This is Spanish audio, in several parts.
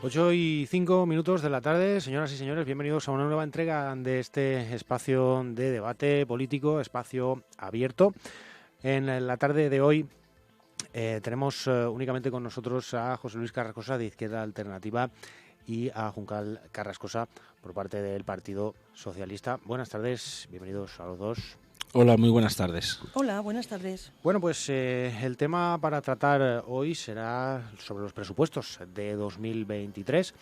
8:05 de la tarde, señoras y señores, bienvenidos a una nueva entrega de este espacio de debate político, espacio abierto. En la tarde de hoy tenemos únicamente con nosotros a José Luis Carrascosa de Izquierda Alternativa y a Juncal Carrascosa por parte del Partido Socialista. Buenas tardes, bienvenidos a los dos. Hola, muy buenas tardes. Hola, buenas tardes. Bueno, pues el tema para tratar hoy será sobre los presupuestos de 2023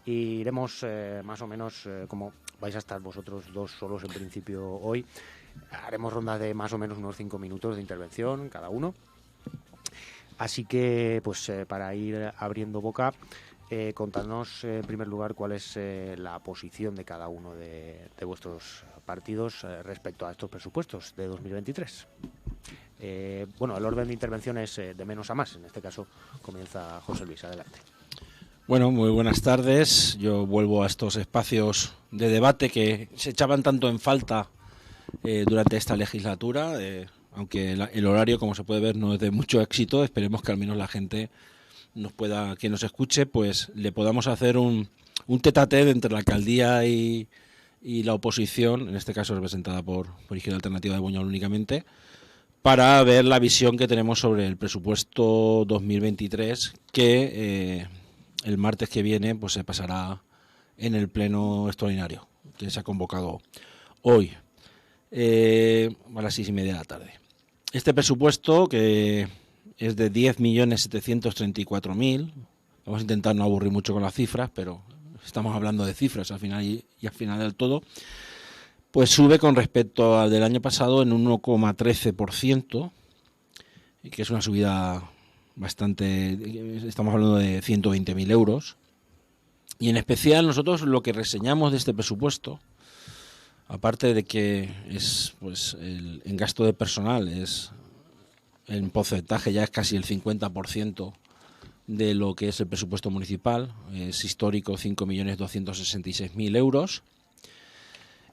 y iremos más o menos, como vais a estar vosotros dos solos en principio hoy, haremos ronda de más o menos unos 5 minutos de intervención cada uno. Así que, pues para ir abriendo boca, contadnos en primer lugar cuál es la posición de cada uno de vuestros partidos respecto a estos presupuestos de 2023. Bueno, el orden de intervención es de menos a más. En este caso comienza José Luis, adelante. Bueno, muy buenas tardes. Yo vuelvo a estos espacios de debate que se echaban tanto en falta durante esta legislatura, aunque el horario, como se puede ver, no es de mucho éxito. Esperemos que al menos la gente que nos escuche, pues le podamos hacer un tete-a-tete entre la alcaldía y la oposición, en este caso representada por Izquierda Alternativa de Buñol únicamente, para ver la visión que tenemos sobre el presupuesto 2023 que el martes que viene pues se pasará en el pleno extraordinario que se ha convocado hoy a las 6:30 de la tarde. Este presupuesto, que es de 10.734.000, vamos a intentar no aburrir mucho con las cifras, pero estamos hablando de cifras al final y al final del todo, pues sube con respecto al del año pasado en un 1,13%, que es una subida bastante, estamos hablando de 120.000 euros. Y en especial nosotros lo que reseñamos de este presupuesto, aparte de que es pues en gasto de personal, es en porcentaje ya es casi el 50% de lo que es el presupuesto municipal, es histórico, 5.266.000 euros.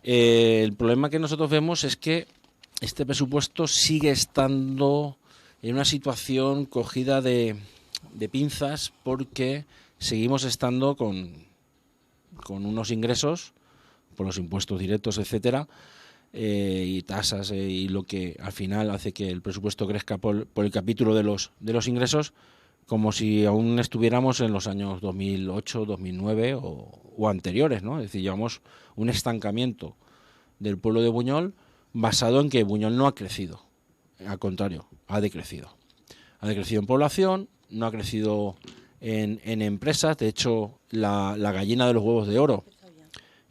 El problema que nosotros vemos es que este presupuesto sigue estando en una situación cogida de pinzas, porque seguimos estando con unos ingresos por los impuestos directos, etcétera, y tasas, y lo que al final hace que el presupuesto crezca por el capítulo de los ingresos, como si aún estuviéramos en los años 2008, 2009 o anteriores, ¿no? Es decir, llevamos un estancamiento del pueblo de Buñol basado en que Buñol no ha crecido. Al contrario, ha decrecido. Ha decrecido en población, no ha crecido en empresas. De hecho, la gallina de los huevos de oro,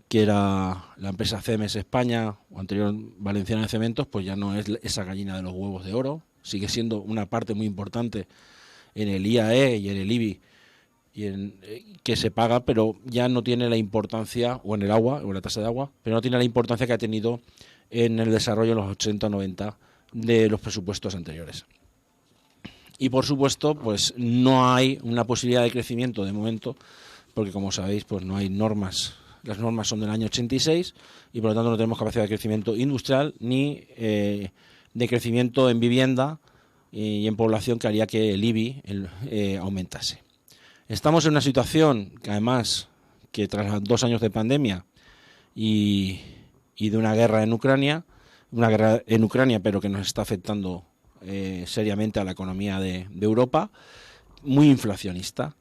que era la empresa CEMEX España, o anterior Valenciana de Cementos, pues ya no es esa gallina de los huevos de oro. Sigue siendo una parte muy importante en el IAE y en el IBI que se paga, pero ya no tiene la importancia, o en el agua, o en la tasa de agua, pero no tiene la importancia que ha tenido en el desarrollo en los 80 o 90 de los presupuestos anteriores. Y por supuesto, pues no hay una posibilidad de crecimiento de momento, porque como sabéis, pues no hay normas. Las normas son del año 86 y por lo tanto no tenemos capacidad de crecimiento industrial ni de crecimiento en vivienda y en población que haría que el IBI aumentase. Estamos en una situación que además, que tras los 2 años de pandemia y de una guerra en Ucrania, pero que nos está afectando seriamente a la economía de Europa, muy inflacionista.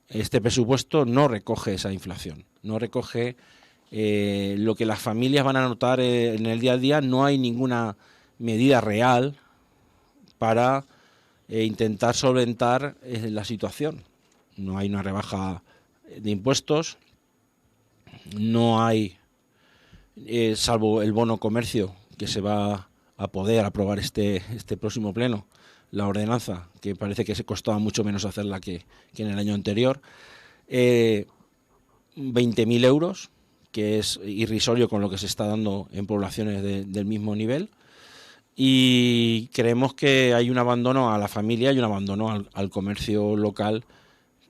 Este presupuesto no recoge esa inflación, no recoge lo que las familias van a notar en el día a día. No hay ninguna medida real para intentar solventar la situación. No hay una rebaja de impuestos, no hay, salvo el bono comercio, que se va a poder aprobar este próximo pleno, la ordenanza, que parece que se costaba mucho menos hacerla que en el año anterior, 20.000 euros, que es irrisorio con lo que se está dando en poblaciones del mismo nivel. Y creemos que hay un abandono a la familia y un abandono al comercio local,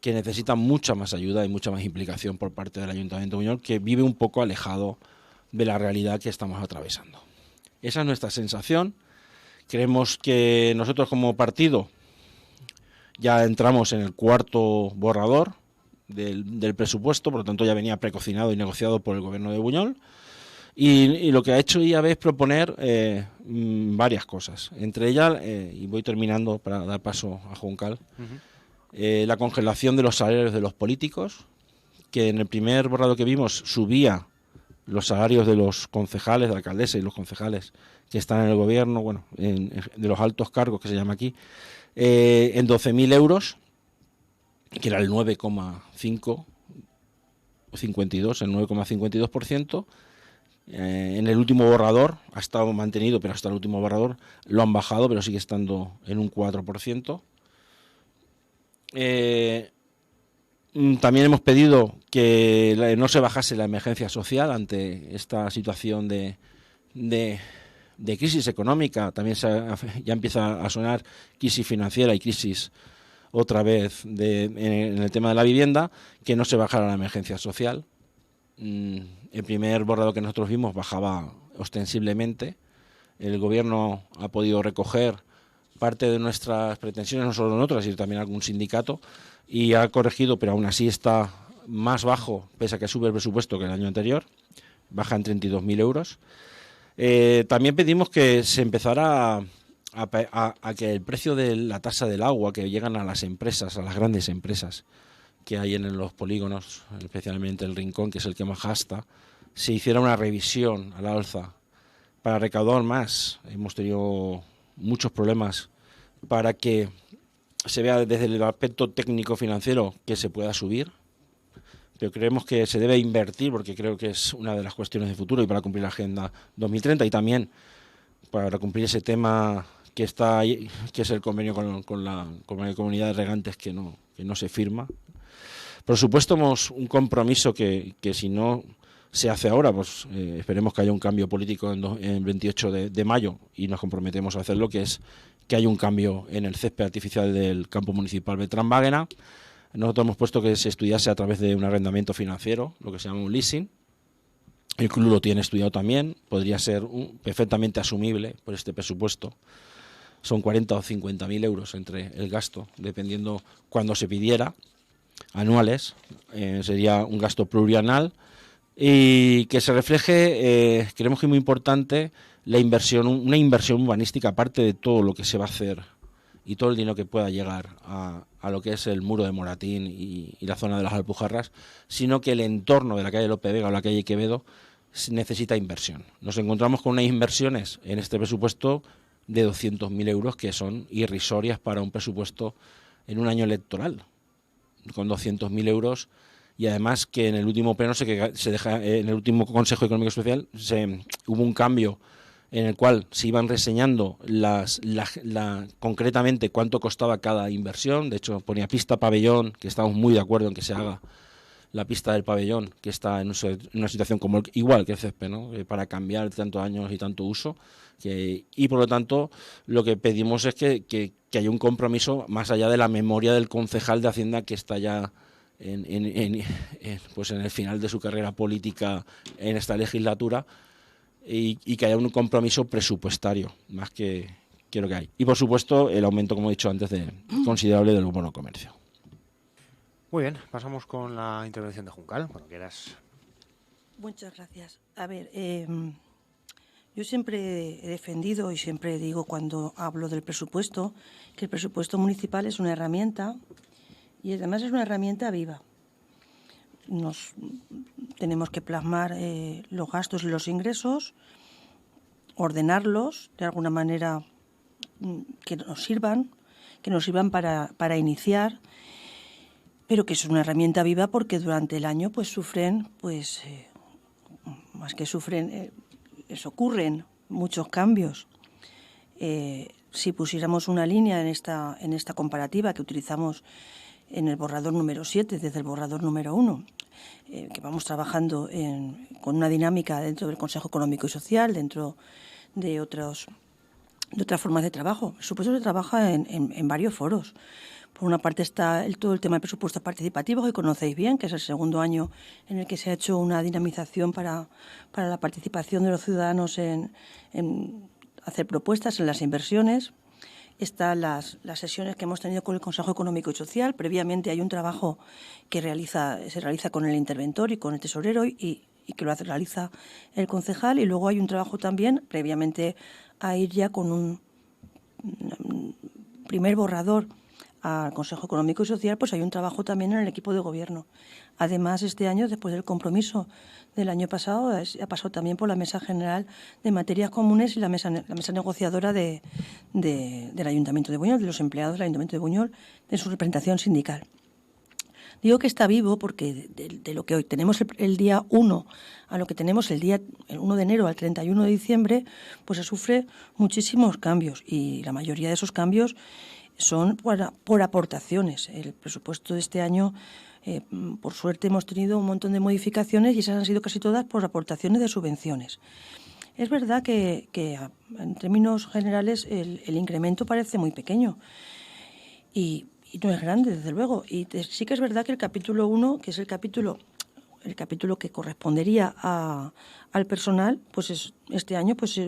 que necesita mucha más ayuda y mucha más implicación por parte del Ayuntamiento de Buñol, que vive un poco alejado de la realidad que estamos atravesando. Esa es nuestra sensación. Creemos que nosotros como partido ya entramos en el cuarto borrador del presupuesto, por lo tanto ya venía precocinado y negociado por el gobierno de Buñol. Y lo que ha hecho IAB es proponer varias cosas. Entre ellas, y voy terminando para dar paso a Juncal, la congelación de los salarios de los políticos, que en el primer borrado que vimos subía los salarios de los concejales, de la alcaldesa y los concejales que están en el gobierno, bueno, de los altos cargos que se llama aquí, en 12.000 euros, que era el 9,5 o 52, el 9,52%. En el último borrador ha estado mantenido, pero hasta el último borrador lo han bajado, pero sigue estando en un 4%. También hemos pedido que no se bajase la emergencia social ante esta situación de crisis económica. También ya empieza a sonar crisis financiera y crisis otra vez en el tema de la vivienda, que no se bajara la emergencia social. El primer borrado que nosotros vimos bajaba ostensiblemente. El gobierno ha podido recoger parte de nuestras pretensiones, no solo nosotras, sino también algún sindicato, y ha corregido, pero aún así está más bajo, pese a que sube el presupuesto que el año anterior, baja en 32.000 euros. También pedimos que se empezara a que el precio de la tasa del agua que llegan a las empresas, a las grandes empresas que hay en los polígonos, especialmente el Rincón, que es el que más gasta, se hiciera una revisión al alza para recaudar más. Hemos tenido muchos problemas para que se vea desde el aspecto técnico-financiero que se pueda subir, pero creemos que se debe invertir, porque creo que es una de las cuestiones de futuro y para cumplir la Agenda 2030 y también para cumplir ese tema que está ahí, que es el convenio con la Comunidad de Regantes que no se firma. Por supuesto, hemos un compromiso que si no se hace ahora, pues esperemos que haya un cambio político en 28 de mayo y nos comprometemos a hacerlo, que es que haya un cambio en el césped artificial del campo municipal Beltrán-Báguena. Nosotros hemos puesto que se estudiase a través de un arrendamiento financiero, lo que se llama un leasing. El club lo tiene estudiado también, podría ser perfectamente asumible por este presupuesto. Son 40 o 50.000 euros entre el gasto, dependiendo cuándo se pidiera, anuales, sería un gasto plurianual, y que se refleje, creemos que es muy importante, la inversión, una inversión urbanística, aparte de todo lo que se va a hacer y todo el dinero que pueda llegar a lo que es el muro de Moratín y la zona de las Alpujarras, sino que el entorno de la calle Lope Vega o la calle Quevedo necesita inversión. Nos encontramos con unas inversiones en este presupuesto de 200.000 euros que son irrisorias para un presupuesto en un año electoral, con 200.000 euros, y además que en el último pleno en el último Consejo Económico Especial hubo un cambio en el cual se iban reseñando concretamente cuánto costaba cada inversión. De hecho, ponía pista pabellón, que estamos muy de acuerdo en que se haga la pista del pabellón, que está en una situación como igual que el césped, ¿no? Para cambiar tantos años y tanto uso. Y por lo tanto, lo que pedimos es que haya un compromiso más allá de la memoria del concejal de Hacienda, que está ya pues en el final de su carrera política en esta legislatura, y que haya un compromiso presupuestario más que lo que hay. Y por supuesto el aumento, como he dicho antes, considerable del bono comercio. Muy bien, pasamos con la intervención de Juncal, cuando quieras. Muchas gracias. A ver, yo siempre he defendido y siempre digo cuando hablo del presupuesto que el presupuesto municipal es una herramienta y además es una herramienta viva. Tenemos que plasmar los gastos y los ingresos, ordenarlos de alguna manera que nos sirvan para iniciar, pero que es una herramienta viva porque durante el año pues sufren, más que sufren, ocurren muchos cambios. Si pusiéramos una línea en esta comparativa que utilizamos en el borrador número 7, desde el borrador número 1, que vamos trabajando con una dinámica dentro del Consejo Económico y Social, dentro de otras formas de trabajo. El presupuesto se trabaja en varios foros. Por una parte está todo el tema del presupuesto participativo, que conocéis bien, que es el segundo año en el que se ha hecho una dinamización para la participación de los ciudadanos en hacer propuestas en las inversiones. están las sesiones que hemos tenido con el Consejo Económico y Social. Previamente hay un trabajo que se realiza con el interventor y con el tesorero y que lo realiza el concejal. Y luego hay un trabajo también, previamente a ir ya con un primer borrador al Consejo Económico y Social, pues hay un trabajo también en el equipo de gobierno. Además, este año, después del compromiso del año pasado, ha pasado también por la Mesa General de Materias Comunes y la mesa negociadora del Ayuntamiento de Buñol, de los empleados del Ayuntamiento de Buñol, de su representación sindical. Digo que está vivo porque de lo que hoy tenemos el día 1 a lo que tenemos el 1 de enero al 31 de diciembre, pues se sufre muchísimos cambios y la mayoría de esos cambios son por aportaciones. El presupuesto de este año, por suerte, hemos tenido un montón de modificaciones y esas han sido casi todas por aportaciones de subvenciones. Es verdad que en términos generales el incremento parece muy pequeño y no es grande, desde luego. Y sí que es verdad que el capítulo 1, que es el capítulo que correspondería al personal, pues este año pues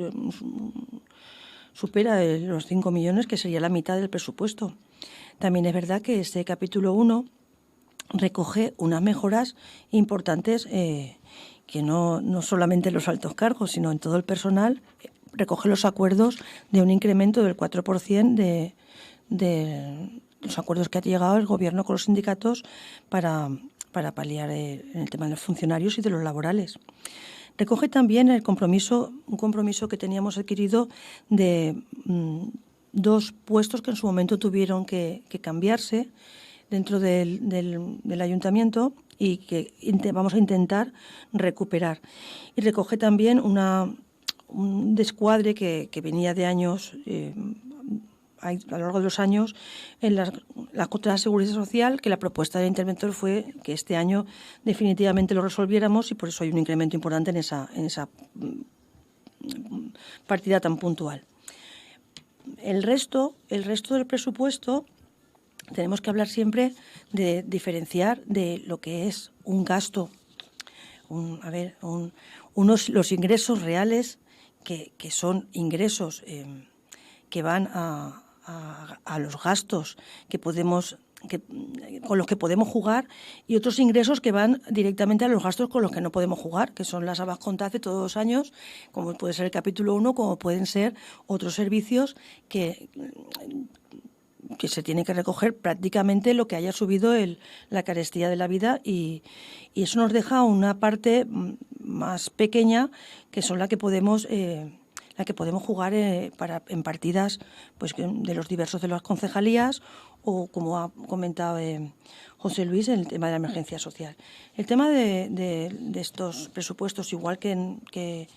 supera los 5 millones, que sería la mitad del presupuesto. También es verdad que este capítulo 1 recoge unas mejoras importantes que no solamente en los altos cargos, sino en todo el personal. Recoge los acuerdos de un incremento del 4% de los acuerdos que ha llegado el Gobierno con los sindicatos para paliar en el tema de los funcionarios y de los laborales. Recoge también un compromiso que teníamos adquirido de 2 puestos que en su momento tuvieron que cambiarse dentro del ayuntamiento y que vamos a intentar recuperar. Y recoge también un descuadre que venía de años, a lo largo de los años, en la cuota de seguridad social, que la propuesta del interventor fue que este año definitivamente lo resolviéramos y por eso hay un incremento importante en esa partida tan puntual. El resto del presupuesto tenemos que hablar siempre de diferenciar de lo que es un gasto, los ingresos reales que son ingresos que van a los gastos con los que podemos jugar y otros ingresos que van directamente a los gastos con los que no podemos jugar, que son las habas contadas de todos los años, como puede ser el capítulo 1, como pueden ser otros servicios que se tiene que recoger prácticamente lo que haya subido la carestía de la vida y eso nos deja una parte más pequeña que son la que podemos jugar en partidas pues de los diversos de las concejalías o como ha comentado José Luis en el tema de la emergencia social. El tema de estos presupuestos, igual que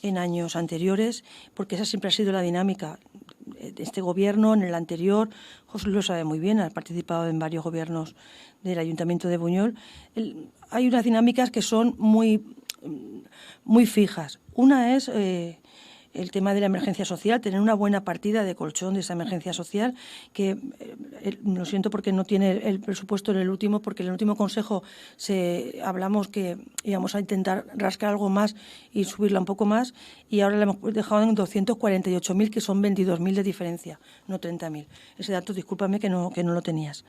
en años anteriores, porque esa siempre ha sido la dinámica de este gobierno, en el anterior, José Luis lo sabe muy bien, ha participado en varios gobiernos del Ayuntamiento de Buñol. Hay unas dinámicas que son muy fijas. Una es el tema de la emergencia social, tener una buena partida de colchón de esa emergencia social, que lo siento porque no tiene el presupuesto en el último, porque en el último consejo hablamos que íbamos a intentar rascar algo más y subirla un poco más, y ahora la hemos dejado en 248.000, que son 22.000 de diferencia, no 30.000. Ese dato, discúlpame que no lo tenías.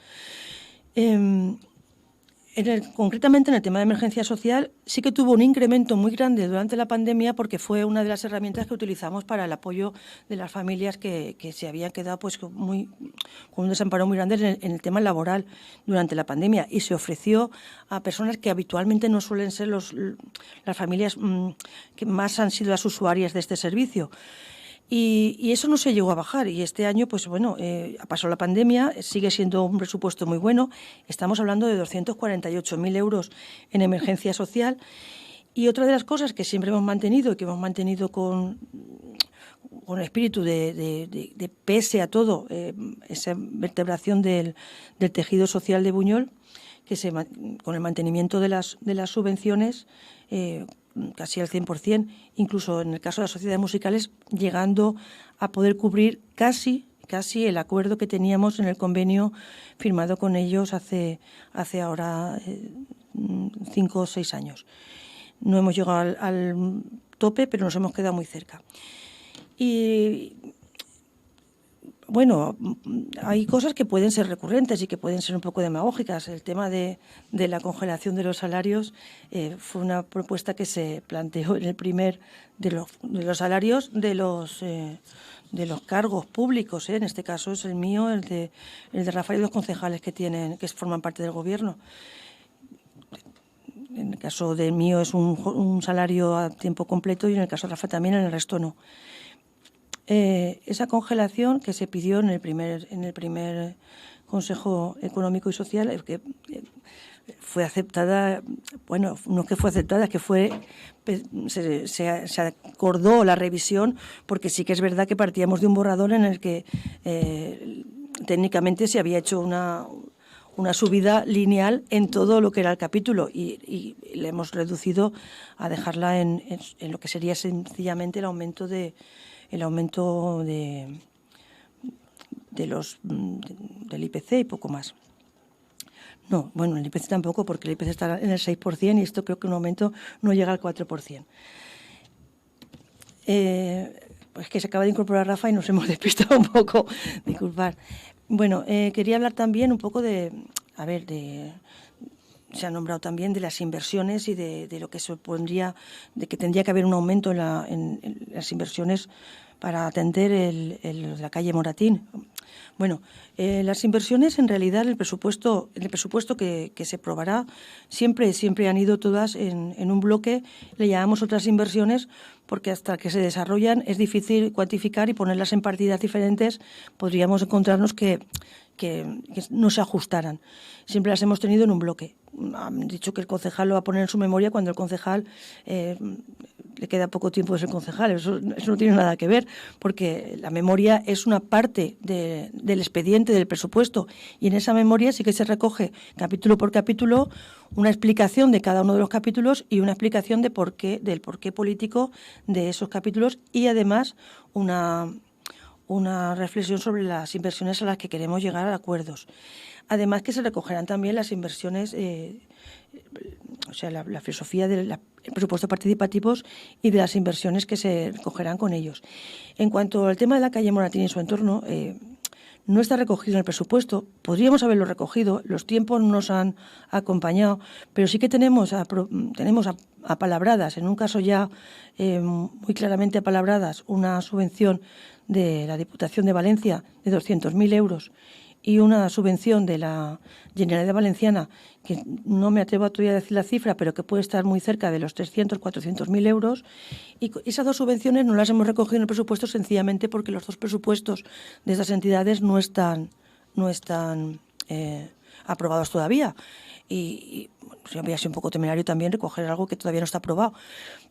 Concretamente en el tema de emergencia social sí que tuvo un incremento muy grande durante la pandemia porque fue una de las herramientas que utilizamos para el apoyo de las familias que se habían quedado pues con un desamparo muy grande en el tema laboral durante la pandemia y se ofreció a personas que habitualmente no suelen ser las familias que más han sido las usuarias de este servicio. Y eso no se llegó a bajar y este año, pues bueno, ha pasado la pandemia, sigue siendo un presupuesto muy bueno. Estamos hablando de 248.000 euros en emergencia social. Y otra de las cosas que siempre hemos mantenido y que hemos mantenido con espíritu de pese a todo, esa vertebración del tejido social de Buñol, que con el mantenimiento de las subvenciones, casi al 100%, incluso en el caso de las sociedades musicales, llegando a poder cubrir casi el acuerdo que teníamos en el convenio firmado con ellos hace ahora 5 o 6 años. No hemos llegado al tope, pero nos hemos quedado muy cerca. Y Bueno, hay cosas que pueden ser recurrentes y que pueden ser un poco demagógicas. El tema de la congelación de los salarios fue una propuesta que se planteó en el primer de los salarios de los cargos públicos. En este caso es el mío, el de Rafael y los concejales que forman parte del gobierno. En el caso del mío es un salario a tiempo completo y en el caso de Rafa también, en el resto no. Esa congelación que se pidió en el primer Consejo Económico y Social, que fue aceptada, bueno, no es que fue aceptada, es que se acordó la revisión, porque sí que es verdad que partíamos de un borrador en el que técnicamente se había hecho una subida lineal en todo lo que era el capítulo y le hemos reducido a dejarla en lo que sería sencillamente el aumento del IPC y poco más. No, bueno, el IPC tampoco, porque el IPC está en el 6% y esto creo que un aumento no llega al 4%. Pues que se acaba de incorporar Rafa y nos hemos despistado un poco, disculpad. Bueno, quería hablar también un poco se ha nombrado también de las inversiones y de lo que supondría, de que tendría que haber un aumento en las inversiones para atender la calle Moratín. Bueno, las inversiones, en realidad, el presupuesto que se aprobará siempre han ido todas en un bloque. Le llamamos otras inversiones porque hasta que se desarrollan es difícil cuantificar y ponerlas en partidas diferentes. Podríamos encontrarnos que no se ajustaran. Siempre las hemos tenido en un bloque. Han dicho que el concejal lo va a poner en su memoria cuando el concejal le queda poco tiempo de ser concejal. Eso no tiene nada que ver, porque la memoria es una parte del expediente del presupuesto y en esa memoria sí que se recoge capítulo por capítulo una explicación de cada uno de los capítulos y una explicación del porqué político de esos capítulos y además una reflexión sobre las inversiones a las que queremos llegar a acuerdos. Además que se recogerán también las inversiones, la filosofía del presupuesto participativos y de las inversiones que se recogerán con ellos. En cuanto al tema de la calle Moratín y su entorno, no está recogido en el presupuesto. Podríamos haberlo recogido, los tiempos nos han acompañado, pero sí que tenemos apalabradas, en un caso ya muy claramente apalabradas, una subvención de la Diputación de Valencia de 200.000 euros y una subvención de la Generalitat Valenciana, que no me atrevo todavía a decir la cifra, pero que puede estar muy cerca de los 400.000 euros. Y esas dos subvenciones no las hemos recogido en el presupuesto sencillamente porque los dos presupuestos de esas entidades no están aprobados todavía. Y habría sido un poco temerario también recoger algo que todavía no está aprobado.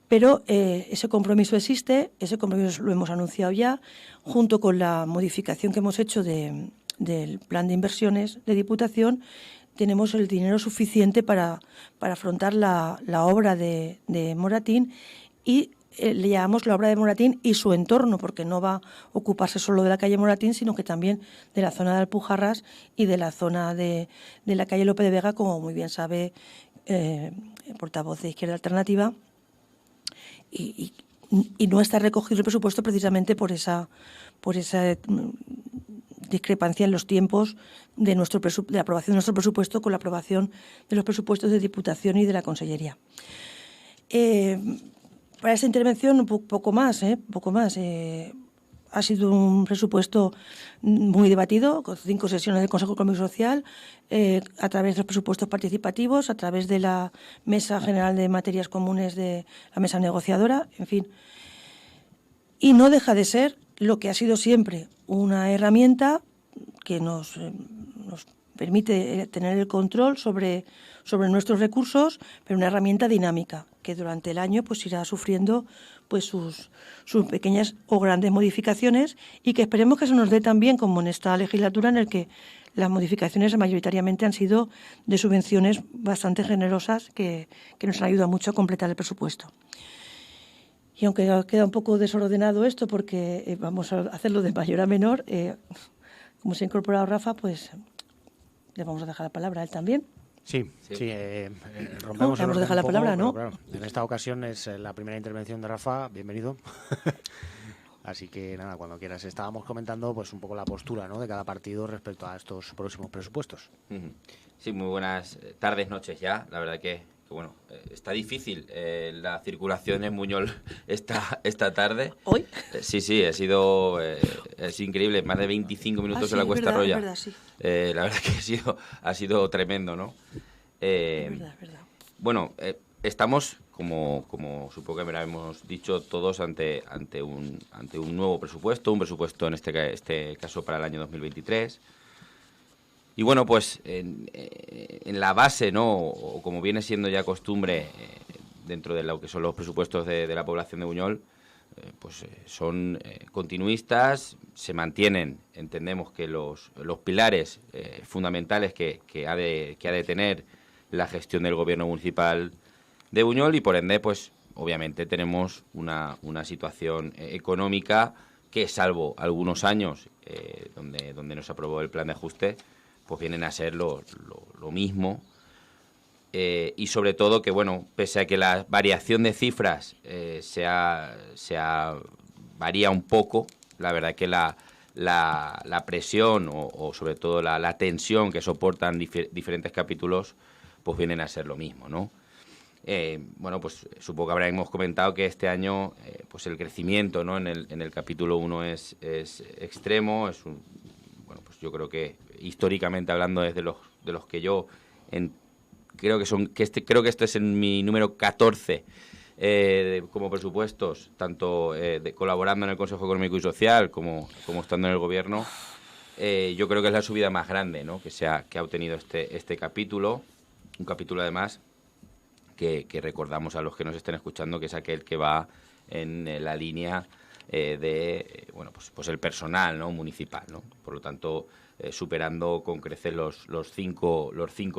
Pero ese compromiso existe, ese compromiso lo hemos anunciado ya, junto con la modificación que hemos hecho del plan de inversiones de Diputación. Tenemos el dinero suficiente para afrontar la obra de Moratín y le llamamos la obra de Moratín y su entorno, porque no va a ocuparse solo de la calle Moratín, sino que también de la zona de Alpujarras y de la zona de la calle Lope de Vega, como muy bien sabe el portavoz de Izquierda Alternativa, y no está recogido el presupuesto precisamente por esa discrepancia en los tiempos de la aprobación de nuestro presupuesto con la aprobación de los presupuestos de Diputación y de la Consellería. Para esta intervención, poco más. Ha sido un presupuesto muy debatido, con 5 sesiones del Consejo Económico y Social, a través de los presupuestos participativos, a través de la Mesa General de Materias Comunes de la Mesa Negociadora, en fin. Y no deja de ser lo que ha sido siempre una herramienta que nos permite tener el control sobre nuestros recursos, pero una herramienta dinámica que durante el año pues irá sufriendo pues sus pequeñas o grandes modificaciones y que esperemos que se nos dé también como en esta legislatura, en el que las modificaciones mayoritariamente han sido de subvenciones bastante generosas que nos han ayudado mucho a completar el presupuesto. Y aunque queda un poco desordenado esto, porque vamos a hacerlo de mayor a menor, como se ha incorporado Rafa, pues le vamos a dejar la palabra a él también. Sí. Rompemos le vamos a dejar la palabra, ¿no? Claro, en esta ocasión es la primera intervención de Rafa. Bienvenido. Así que nada, cuando quieras. Estábamos comentando pues un poco la postura, ¿no?, de cada partido respecto a estos próximos presupuestos. Sí, muy buenas tardes, noches ya. La verdad que bueno, está difícil la circulación en Buñol esta tarde. ¿Hoy? Sí, ha sido es increíble, más de 25 minutos sí, en la Cuesta Roya. Es verdad, sí. La verdad que ha sido tremendo, ¿no? Es verdad. Bueno, estamos, como supongo que me lo hemos dicho todos, ante un nuevo presupuesto, un presupuesto en este caso para el año 2023. Y bueno, pues en la base, ¿no?, o como viene siendo ya costumbre dentro de lo que son los presupuestos de la población de Buñol, pues son continuistas, se mantienen, entendemos que los pilares fundamentales que ha de tener la gestión del gobierno municipal de Buñol, y por ende, pues obviamente tenemos una situación económica que, salvo algunos años donde no se aprobó el plan de ajuste, pues vienen a ser lo mismo. Y sobre todo que, bueno, pese a que la variación de cifras varía un poco, la verdad que la presión o sobre todo la tensión que soportan diferentes capítulos, pues vienen a ser lo mismo, ¿no? Bueno, pues supongo que habremos comentado que este año pues el crecimiento, ¿no?, en el capítulo 1 es extremo, bueno, pues yo creo que históricamente hablando, desde los que yo creo que este es en mi número 14 como presupuestos, tanto colaborando en el Consejo Económico y Social como estando en el Gobierno. Yo creo que es la subida más grande, ¿no?, que ha obtenido este capítulo, un capítulo además que recordamos a los que nos estén escuchando, que es aquel que va en la línea de bueno, pues el personal, ¿no?, municipal, ¿no? Por lo tanto, superando con creces los 5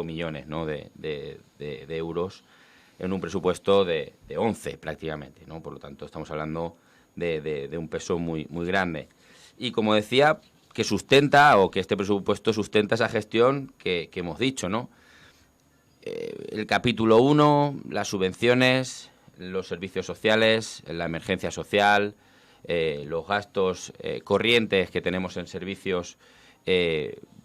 millones, ¿no?, de euros en un presupuesto de 11 prácticamente, ¿no? Por lo tanto, estamos hablando de un peso muy grande. Y como decía, que este presupuesto sustenta esa gestión que hemos dicho, ¿no? El capítulo 1, las subvenciones, los servicios sociales, la emergencia social, los gastos corrientes que tenemos en servicios,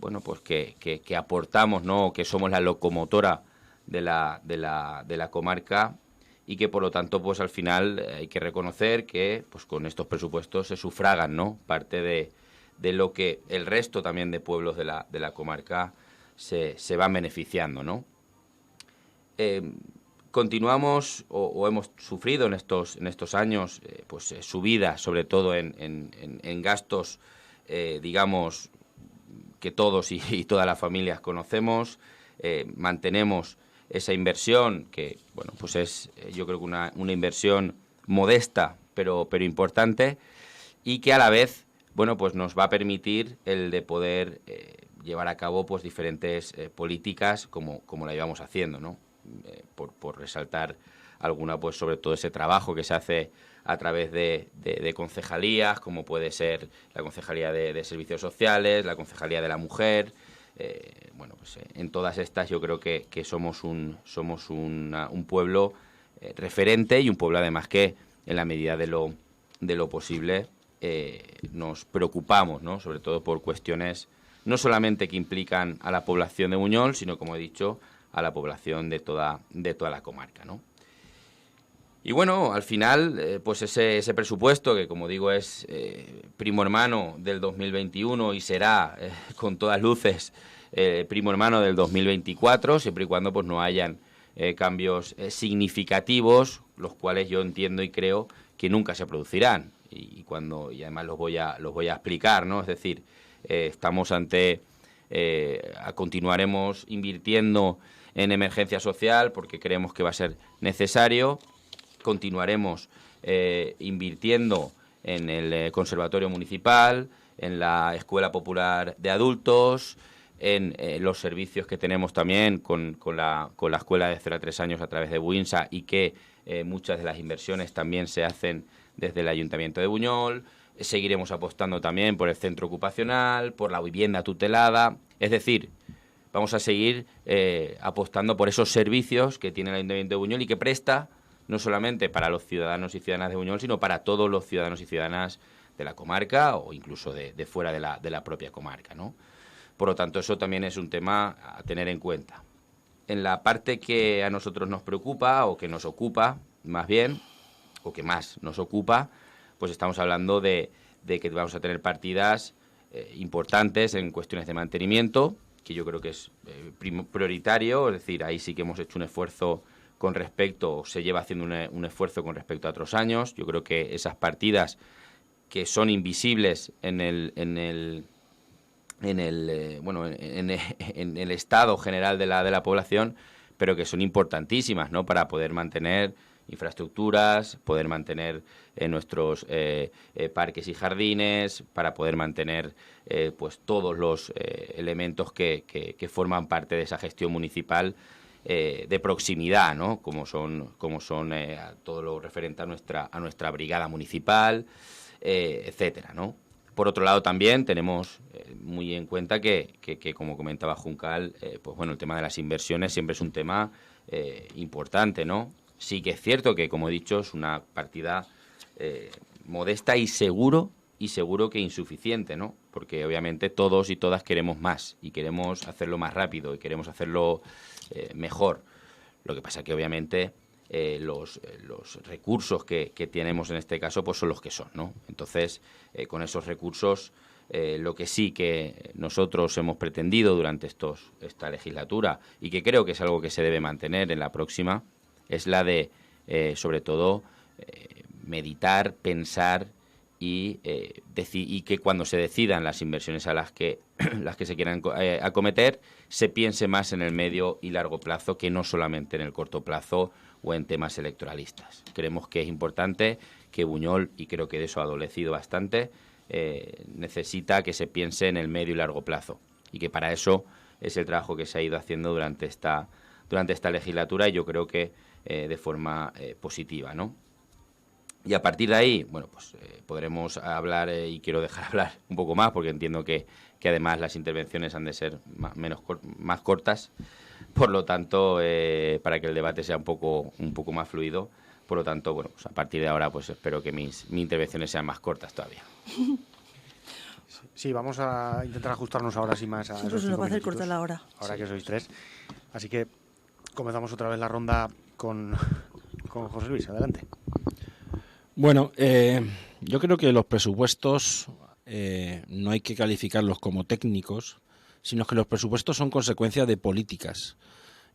bueno, pues que aportamos, ¿no?, que somos la locomotora de la comarca, y que por lo tanto, pues al final hay que reconocer que pues con estos presupuestos se sufragan, ¿no?, parte de lo que el resto también de pueblos de la comarca se van beneficiando, ¿no? Continuamos o hemos sufrido en estos años pues subidas, sobre todo en gastos, digamos, que todos y todas las familias conocemos. Mantenemos esa inversión que, bueno, pues es yo creo que una inversión modesta pero importante, y que a la vez, bueno, pues nos va a permitir el de poder llevar a cabo pues diferentes políticas como la llevamos haciendo, ¿no? Por resaltar alguna, pues sobre todo ese trabajo que se hace a través de concejalías, como puede ser la Concejalía de Servicios Sociales, la Concejalía de la Mujer. Bueno, pues en todas estas yo creo que somos un pueblo referente, y un pueblo además que en la medida de lo posible nos preocupamos, ¿no?, sobre todo por cuestiones no solamente que implican a la población de Buñol, sino, como he dicho, a la población de toda la comarca, ¿no? Y bueno, al final, pues ese presupuesto, que como digo es primo hermano del 2021 y será con todas luces primo hermano del 2024, siempre y cuando pues no hayan cambios significativos, los cuales yo entiendo y creo que nunca se producirán, y además los voy a explicar, ¿no? Es decir, estamos continuaremos invirtiendo en emergencia social porque creemos que va a ser necesario. Continuaremos invirtiendo en el Conservatorio Municipal, en la Escuela Popular de Adultos, en los servicios que tenemos también con la Escuela de 0 a 3 años a través de Buinsa, y que muchas de las inversiones también se hacen desde el Ayuntamiento de Buñol. Seguiremos apostando también por el centro ocupacional, por la vivienda tutelada. Es decir, vamos a seguir apostando por esos servicios que tiene el Ayuntamiento de Buñol y que presta no solamente para los ciudadanos y ciudadanas de Buñol, sino para todos los ciudadanos y ciudadanas la comarca o incluso de fuera de la propia comarca, ¿no? Por lo tanto, eso también es un tema a tener en cuenta. En la parte que a nosotros nos preocupa o que nos ocupa, más bien, o que más nos ocupa, pues estamos hablando de que vamos a tener partidas importantes en cuestiones de mantenimiento, que yo creo que es prioritario, es decir, ahí sí que hemos hecho un esfuerzo con respecto, se lleva haciendo un esfuerzo con respecto a otros años. Yo creo que esas partidas que son invisibles en el estado general de la población, pero que son importantísimas, ¿no?, para poder mantener infraestructuras, poder mantener nuestros parques y jardines, para poder mantener pues todos los elementos que forman parte de esa gestión municipal de proximidad, ¿no?, como son todo lo referente a nuestra brigada municipal, etcétera, ¿no? Por otro lado, también tenemos muy en cuenta que como comentaba Juncal, pues bueno, el tema de las inversiones siempre es un tema importante, ¿no? Sí que es cierto que, como he dicho, es una partida modesta y seguro que insuficiente, ¿no? Porque obviamente todos y todas queremos más y queremos hacerlo más rápido y queremos hacerlo mejor. Lo que pasa que obviamente los recursos que tenemos en este caso pues son los que son, ¿no? Entonces, con esos recursos, lo que sí que nosotros hemos pretendido durante esta legislatura, y que creo que es algo que se debe mantener en la próxima, es la de, sobre todo, meditar, pensar y que cuando se decidan las inversiones a las que se quieran acometer, se piense más en el medio y largo plazo que no solamente en el corto plazo o en temas electoralistas. Creemos que es importante que Buñol, y creo que de eso ha adolecido bastante, necesita que se piense en el medio y largo plazo, y que para eso es el trabajo que se ha ido haciendo durante esta legislatura, y yo creo que de forma positiva, ¿no? Y a partir de ahí, bueno, pues podremos hablar, y quiero dejar hablar un poco más, porque entiendo que además las intervenciones han de ser más cortas, por lo tanto, para que el debate sea un poco más fluido. Por lo tanto, bueno, pues a partir de ahora pues espero que mis intervenciones sean más cortas todavía. Sí, vamos a intentar ajustarnos ahora sí más a esos 5 nos va a hacer minutitos, corta la hora. Ahora Sí. que sois 3. Así que comenzamos otra vez la ronda con José Luis. Adelante. Bueno, yo creo que los presupuestos no hay que calificarlos como técnicos, sino que los presupuestos son consecuencia de políticas.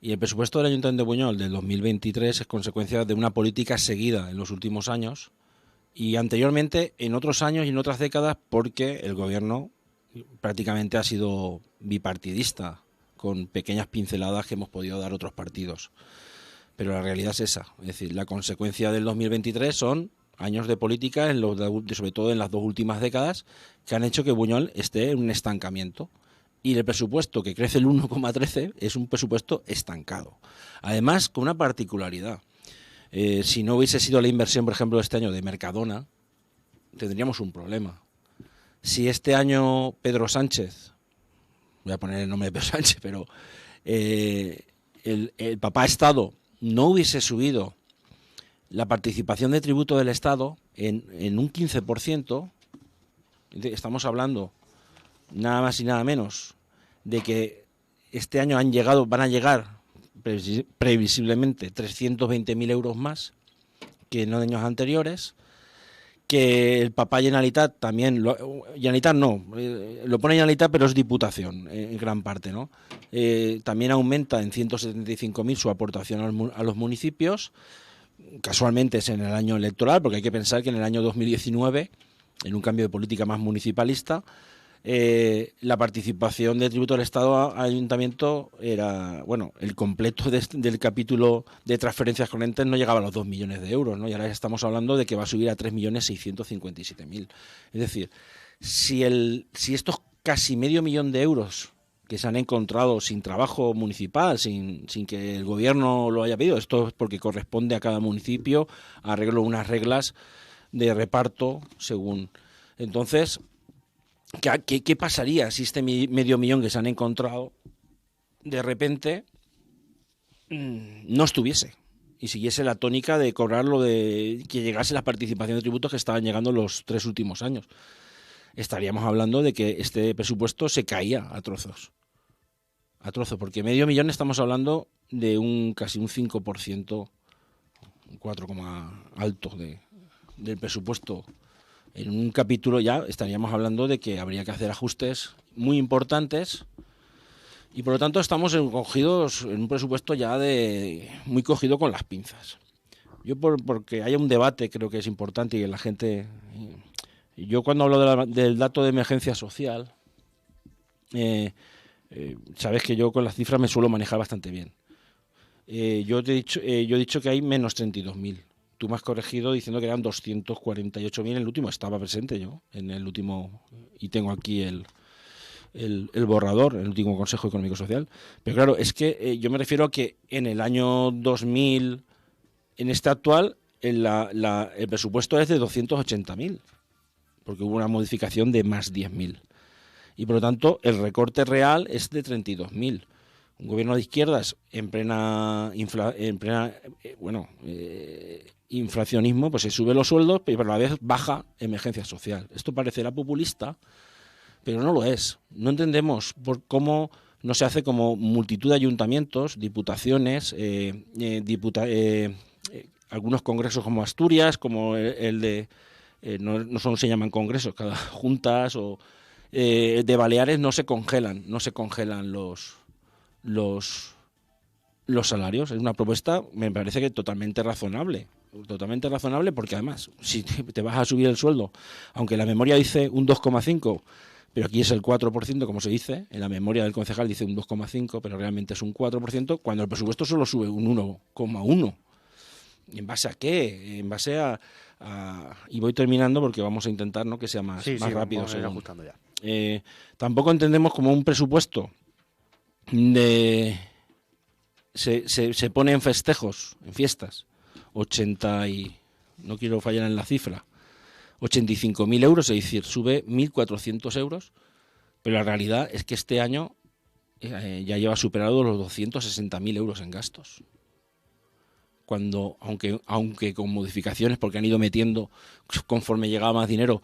Y el presupuesto del Ayuntamiento de Buñol del 2023 es consecuencia de una política seguida en los últimos años y anteriormente en otros años y en otras décadas, porque el gobierno prácticamente ha sido bipartidista, con pequeñas pinceladas que hemos podido dar otros partidos. Pero la realidad es esa. Es decir, la consecuencia del 2023 son años de política, sobre todo en las 2 últimas décadas, que han hecho que Buñol esté en un estancamiento. Y el presupuesto, que crece el 1,13, es un presupuesto estancado. Además, con una particularidad. Si no hubiese sido la inversión, por ejemplo, este año de Mercadona, tendríamos un problema. Si este año Pedro Sánchez, voy a poner el nombre de Pedro Sánchez, pero el papá Estado no hubiese subido la participación de tributo del Estado en un 15%, estamos hablando nada más y nada menos de que este año van a llegar previsiblemente 320.000 euros más que en años anteriores, que el papá Generalitat también, Generalitat no, lo pone Generalitat pero es Diputación en gran parte, ¿no? También aumenta en 175.000 su aportación a los municipios. Casualmente es en el año electoral, porque hay que pensar que en el año 2019, en un cambio de política más municipalista, la participación de tributo del Estado al Ayuntamiento era, bueno, el completo del capítulo de transferencias corrientes no llegaba a los 2 millones de euros, ¿no? Y ahora estamos hablando de que va a subir a 3.657.000. Es decir, si estos casi medio millón de euros que se han encontrado sin trabajo municipal, sin que el gobierno lo haya pedido, esto es porque corresponde a cada municipio arreglo unas reglas de reparto según. Entonces, ¿qué pasaría si este medio millón que se han encontrado de repente no estuviese? y siguiese la tónica de cobrar lo de que llegase la participación de tributos que estaban llegando los 3 últimos años. Estaríamos hablando de que este presupuesto se caía a trozos. A trozos, porque medio millón estamos hablando de casi un 5%, un 4, alto del presupuesto. En un capítulo ya estaríamos hablando de que habría que hacer ajustes muy importantes y por lo tanto estamos cogidos en un presupuesto ya muy cogido con las pinzas. Yo porque haya un debate creo que es importante y que la gente... Yo cuando hablo del dato de emergencia social, sabes que yo con las cifras me suelo manejar bastante bien. Yo he dicho que hay menos 32.000. Tú me has corregido diciendo que eran 248.000 en el último. Estaba presente yo en el último y tengo aquí el borrador, el último Consejo Económico Social. Pero claro, es que yo me refiero a que en el año 2000, en este actual, el presupuesto es de 280.000, porque hubo una modificación de más 10.000. Y por lo tanto, el recorte real es de 32.000. Un gobierno de izquierdas en plena inflacionismo, pues se sube los sueldos, pero a la vez baja emergencia social. Esto parecerá populista, pero no lo es. No entendemos por cómo no se hace como multitud de ayuntamientos, diputaciones, algunos congresos como Asturias, como el de... no solo se llaman congresos, cada juntas o de Baleares no se congelan los salarios. Es una propuesta, me parece que totalmente razonable porque además, si te vas a subir el sueldo, aunque la memoria dice un 2,5, pero aquí es el 4%, como se dice, en la memoria del concejal dice un 2,5, pero realmente es un 4%, cuando el presupuesto solo sube un 1,1. ¿En base a qué? En base a... Y voy terminando porque vamos a intentar, ¿no?, que sea más rápido. Vamos a ir ajustando ya. Tampoco entendemos como un presupuesto se pone en festejos, en fiestas, no quiero fallar en la cifra, 85.000 euros, es decir, sube 1.400 euros, pero la realidad es que este año ya lleva superado los 260.000 euros en gastos. Cuando, aunque con modificaciones, porque han ido metiendo conforme llegaba más dinero,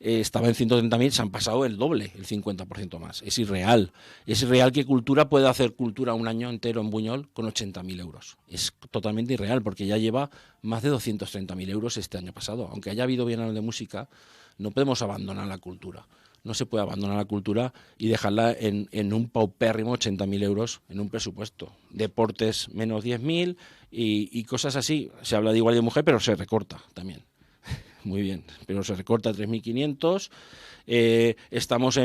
estaba en 130.000, se han pasado el doble, el 50% más. Es irreal. Es irreal que Cultura pueda hacer cultura un año entero en Buñol con 80.000 euros. Es totalmente irreal, porque ya lleva más de 230.000 euros este año pasado. Aunque haya habido bienal de música, no podemos abandonar la cultura. No se puede abandonar la cultura y dejarla en un paupérrimo 80.000 euros en un presupuesto. Deportes menos 10.000 y cosas así. Se habla de igualdad de mujer, pero se recorta también. Muy bien, pero se recorta 3.500. Estamos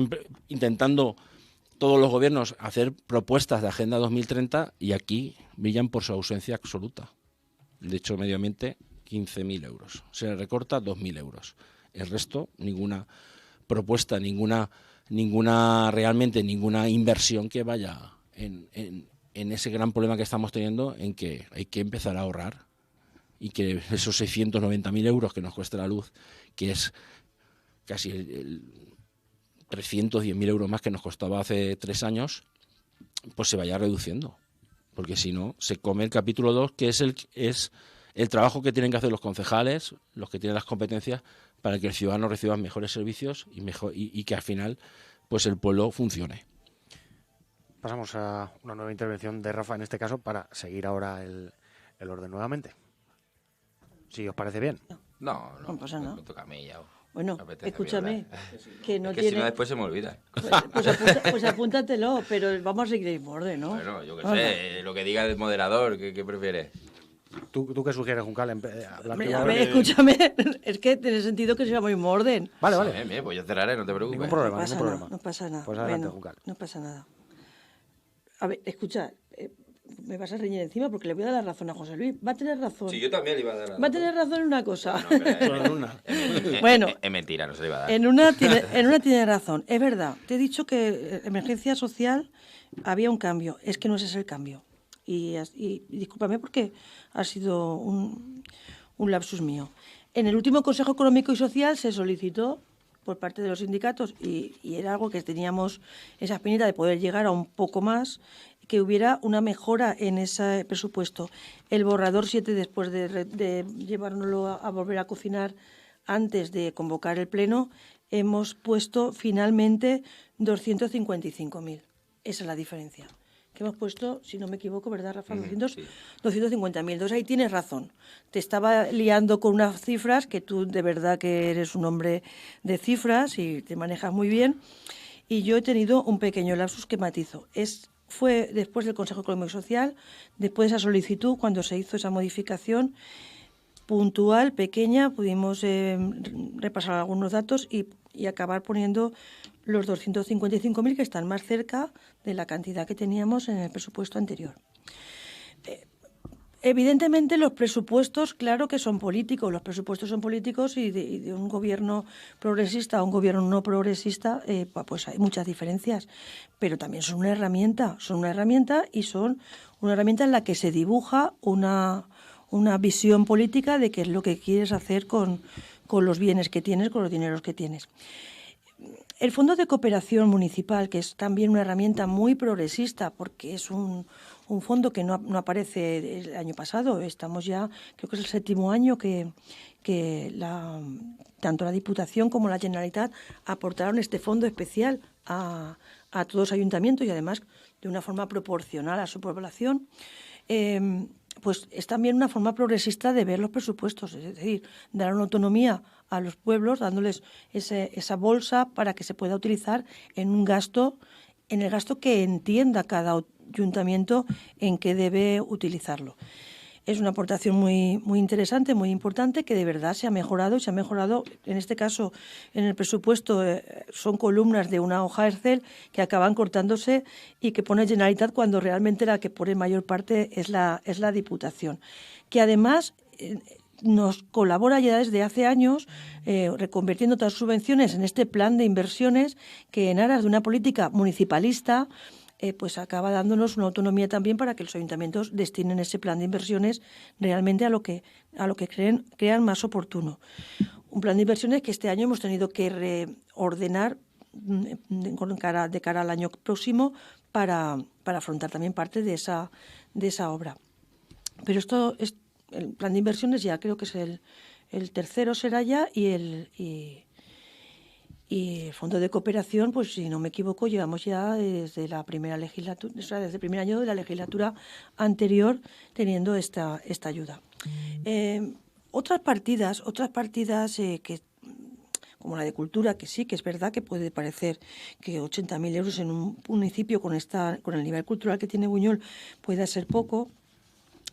intentando todos los gobiernos hacer propuestas de Agenda 2030 y aquí brillan por su ausencia absoluta. De hecho, medio ambiente, 15.000 euros. Se recorta 2.000 euros. El resto, ninguna propuesta, ninguna inversión que vaya en ese gran problema que estamos teniendo, en que hay que empezar a ahorrar y que esos 690.000 euros que nos cuesta la luz, que es casi 310.000 euros más que nos costaba hace 3 años, pues se vaya reduciendo, porque si no se come el capítulo 2, que es el trabajo que tienen que hacer los concejales, los que tienen las competencias, para que el ciudadano reciba mejores servicios y que al final pues el pueblo funcione. Pasamos a una nueva intervención de Rafa en este caso para seguir ahora el orden nuevamente. Si os parece bien. No pasa nada. Me toca a mí ya. Bueno, escúchame, que no es que tiene... si no después se me olvida. Pues apúntatelo, pero vamos a seguir en orden, ¿no? Bueno, yo qué sé, lo que diga el moderador, ¿qué prefieres? ¿Tú qué sugieres, Juncal? A ver, escúchame, es que tiene sentido que sigamos en orden. Vale. Bien, pues yo cerraré, no te preocupes. Ningún problema. No pasa nada. Pues adelante, Juncal. No pasa nada. A ver, escucha, me vas a reñir encima porque le voy a dar la razón a José Luis. Va a tener razón. Sí, yo también le iba a dar la razón. Va a tener razón en una cosa. Bueno, es mentira, no se le iba a dar. En una tiene razón. Es verdad, te he dicho que emergencia social había un cambio. Es que no ese es el cambio. Y discúlpame porque ha sido un lapsus mío. En el último Consejo Económico y Social se solicitó por parte de los sindicatos y era algo que teníamos esa espinita de poder llegar a un poco más, que hubiera una mejora en ese presupuesto. El borrador 7, después de llevárnoslo a volver a cocinar antes de convocar el pleno, hemos puesto finalmente 255.000. Esa es la diferencia. Que hemos puesto, si no me equivoco, ¿verdad, Rafa? 250.000. Entonces ahí tienes razón. Te estaba liando con unas cifras, que tú de verdad que eres un hombre de cifras y te manejas muy bien. Y yo he tenido un pequeño lapsus que matizo. Fue después del Consejo Económico y Social, después de esa solicitud, cuando se hizo esa modificación puntual, pequeña, pudimos repasar algunos datos y acabar poniendo los 255.000, que están más cerca de la cantidad que teníamos en el presupuesto anterior. Evidentemente los presupuestos, claro que son políticos, los presupuestos son políticos y de un gobierno progresista a un gobierno no progresista, pues hay muchas diferencias, pero también son una herramienta y son una herramienta en la que se dibuja una visión política de qué es lo que quieres hacer con los bienes que tienes, con los dineros que tienes. El Fondo de Cooperación Municipal, que es también una herramienta muy progresista, porque es un fondo que no aparece el año pasado. Estamos ya, creo que es el 7º año que tanto la Diputación como la Generalitat aportaron este fondo especial a todos los ayuntamientos y además de una forma proporcional a su población. Pues es también una forma progresista de ver los presupuestos, es decir, dar una autonomía a los pueblos, dándoles esa bolsa para que se pueda utilizar en el gasto que entienda cada ayuntamiento en qué debe utilizarlo. Es una aportación muy, muy interesante, muy importante, que de verdad se ha mejorado, en este caso, en el presupuesto son columnas de una hoja Excel que acaban cortándose y que pone Generalitat cuando realmente la que pone mayor parte es la Diputación, que además nos colabora ya desde hace años reconvirtiendo todas las subvenciones en este plan de inversiones que en aras de una política municipalista pues acaba dándonos una autonomía también para que los ayuntamientos destinen ese plan de inversiones realmente a lo que crean más oportuno. Un plan de inversiones que este año hemos tenido que reordenar de cara al año próximo para afrontar también parte de esa obra. Pero el plan de inversiones ya creo que es el tercero será ya y el Fondo de Cooperación, pues si no me equivoco, llevamos ya desde la primera legislatura, desde el primer año de la legislatura anterior teniendo esta ayuda. Otras partidas que como la de cultura, que sí, que es verdad que puede parecer que 80.000 euros en un municipio con el nivel cultural que tiene Buñol pueda ser poco.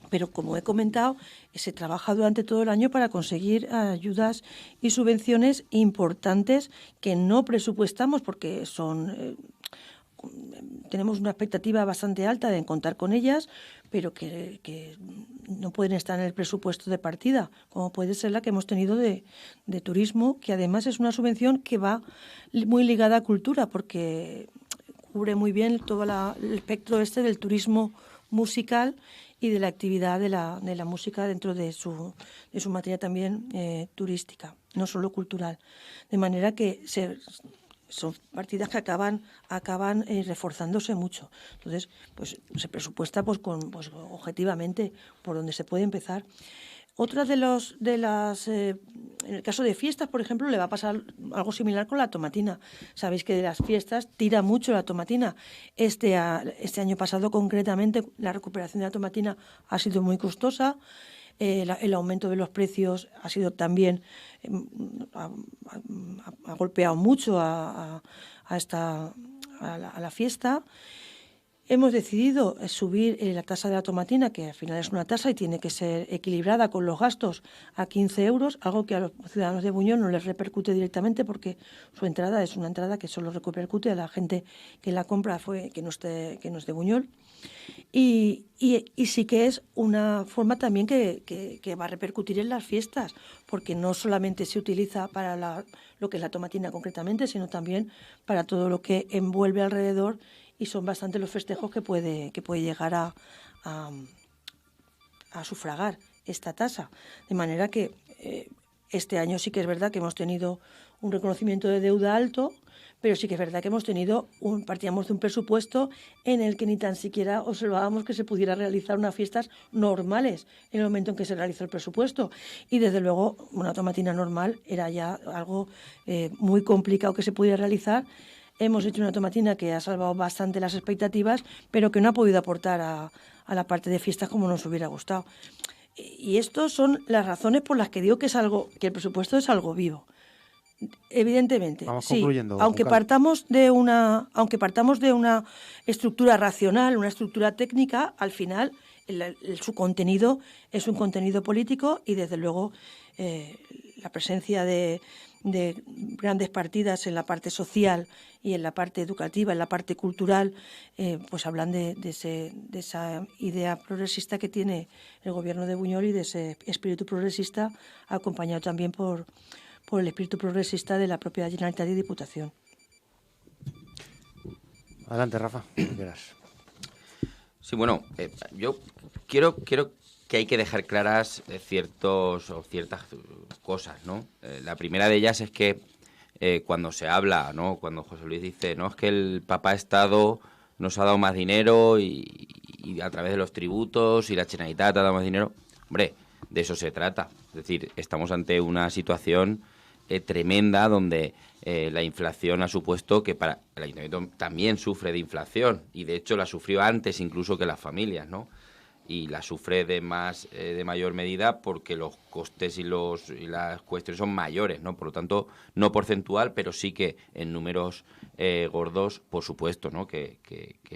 Pero, como he comentado, se trabaja durante todo el año para conseguir ayudas y subvenciones importantes que no presupuestamos porque tenemos una expectativa bastante alta de contar con ellas, pero que no pueden estar en el presupuesto de partida, como puede ser la que hemos tenido de turismo, que además es una subvención que va muy ligada a cultura, porque cubre muy bien todo el espectro del turismo musical y de la actividad de la música dentro de su materia también turística, no solo cultural. De manera que son partidas que acaban reforzándose mucho. Entonces, pues se presupuesta objetivamente por donde se puede empezar. Otra en el caso de fiestas, por ejemplo, le va a pasar algo similar con la tomatina. Sabéis que de las fiestas tira mucho la tomatina. Este año pasado, concretamente, la recuperación de la tomatina ha sido muy costosa. El aumento de los precios ha sido también ha golpeado mucho a la fiesta. Hemos decidido subir la tasa de la tomatina, que al final es una tasa y tiene que ser equilibrada con los gastos, a 15 euros, algo que a los ciudadanos de Buñol no les repercute directamente porque su entrada es una entrada que solo repercute a la gente que la compra que no es de Buñol. Y sí que es una forma también que va a repercutir en las fiestas, porque no solamente se utiliza para lo que es la tomatina concretamente, sino también para todo lo que envuelve alrededor, y son bastante los festejos que puede llegar a sufragar esta tasa. De manera que este año sí que es verdad que hemos tenido un reconocimiento de deuda alto, Pero sí que es verdad que partíamos de un presupuesto en el que ni tan siquiera observábamos que se pudiera realizar unas fiestas normales en el momento en que se realizó el presupuesto. Y desde luego una tomatina normal era ya algo muy complicado que se pudiera realizar. Hemos hecho una tomatina que ha salvado bastante las expectativas, pero que no ha podido aportar a la parte de fiestas como nos hubiera gustado. Y estas son las razones por las que digo que el presupuesto es algo vivo. Evidentemente, Vamos sí, concluyendo, aunque Juncal. partamos de una estructura racional, una estructura técnica, al final su contenido es un contenido político y desde luego la presencia de grandes partidas en la parte social y en la parte educativa, en la parte cultural, pues hablan de esa idea progresista que tiene el gobierno de Buñol y de ese espíritu progresista acompañado también por el espíritu progresista de la propia Generalitat y Diputación. Adelante, Rafa, cuando quieras. Sí, bueno, yo quiero que hay que dejar claras ciertas cosas, ¿no? La primera de ellas es que cuando se habla, ¿no? Cuando José Luis dice, no, es que el Papá Estado nos ha dado más dinero y a través de los tributos y la Generalitat ha dado más dinero, hombre, de eso se trata. Es decir, estamos ante una situación tremenda donde la inflación ha supuesto que para el Ayuntamiento también sufre de inflación y de hecho la sufrió antes incluso que las familias, ¿no? Y la sufre de mayor medida porque los costes y las cuestiones son mayores, ¿no? Por lo tanto, no porcentual, pero sí que en números gordos, por supuesto, ¿no? Que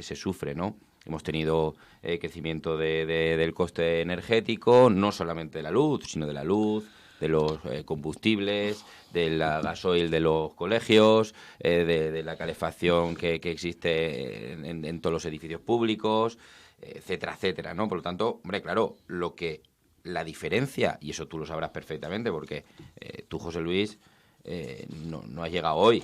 se sufre, ¿no? Hemos tenido crecimiento del coste energético, no solamente de la luz, sino de los combustibles, del gasoil de los colegios, de la calefacción que existe en todos los edificios públicos, etcétera, etcétera, ¿no? Por lo tanto, hombre, claro, la diferencia, y eso tú lo sabrás perfectamente porque tú, José Luis, no has llegado hoy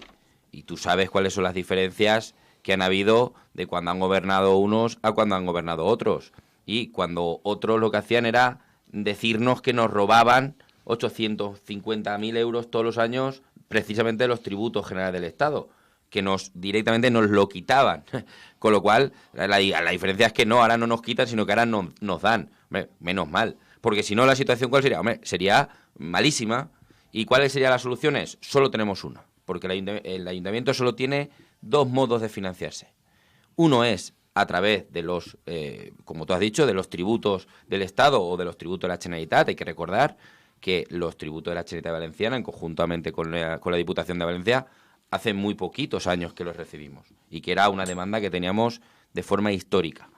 y tú sabes cuáles son las diferencias que han habido de cuando han gobernado unos a cuando han gobernado otros. Y cuando otros lo que hacían era decirnos que nos robaban 850.000 euros todos los años precisamente de los tributos generales del Estado, que directamente nos lo quitaban. Con lo cual, la diferencia es que no, ahora no nos quitan, sino que ahora nos dan. Hombre, menos mal. Porque si no, la situación, ¿cuál sería? Hombre, sería malísima. ¿Y cuáles serían las soluciones? Solo tenemos una. Porque el Ayuntamiento solo tiene dos modos de financiarse. Uno es a través de los, como tú has dicho, de los tributos del Estado o de los tributos de la Generalitat. Hay que recordar que los tributos de la Generalitat Valenciana, conjuntamente con la Diputación de Valencia, hace muy poquitos años que los recibimos y que era una demanda que teníamos de forma histórica.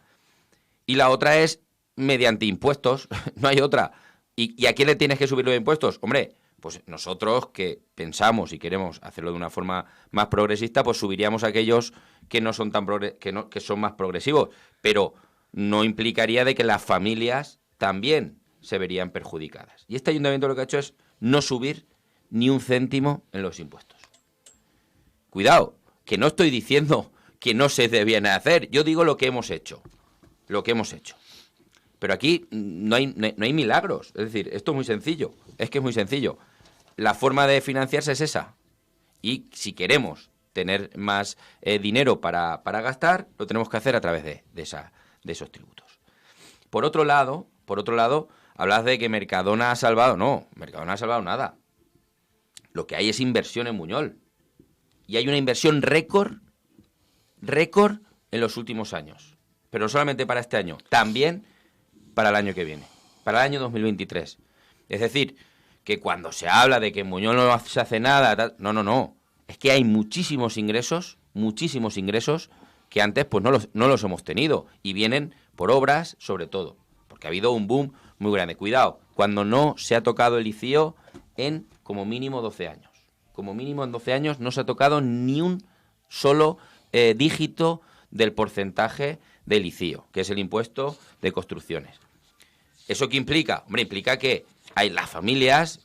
Y la otra es mediante impuestos, no hay otra. ¿Y a quién le tienes que subir los impuestos? Hombre, pues nosotros que pensamos y queremos hacerlo de una forma más progresista, pues subiríamos a aquellos que no son que son más progresivos, pero no implicaría de que las familias también se verían perjudicadas. Y este ayuntamiento lo que ha hecho es no subir ni un céntimo en los impuestos. Cuidado, que no estoy diciendo que no se debían hacer. Yo digo lo que hemos hecho. Lo que hemos hecho. Pero aquí no hay milagros. Es decir, esto es muy sencillo. Es que es muy sencillo. La forma de financiarse es esa. Y si queremos tener más dinero para gastar, lo tenemos que hacer a través de esos tributos. Por otro lado, hablas de que Mercadona ha salvado. No, Mercadona no ha salvado nada. Lo que hay es inversión en Buñol. Y hay una inversión récord en los últimos años. Pero no solamente para este año, también para el año que viene, para el año 2023. Es decir, que cuando se habla de que en Buñol no se hace nada, no. Es que hay muchísimos ingresos que antes pues no los hemos tenido. Y vienen por obras, sobre todo. Porque ha habido un boom muy grande. Cuidado, cuando no se ha tocado el ICIO en como mínimo 12 años. Como mínimo en 12 años no se ha tocado ni un solo dígito del porcentaje del ICIO, que es el impuesto de construcciones. ¿Eso qué implica? Hombre, implica que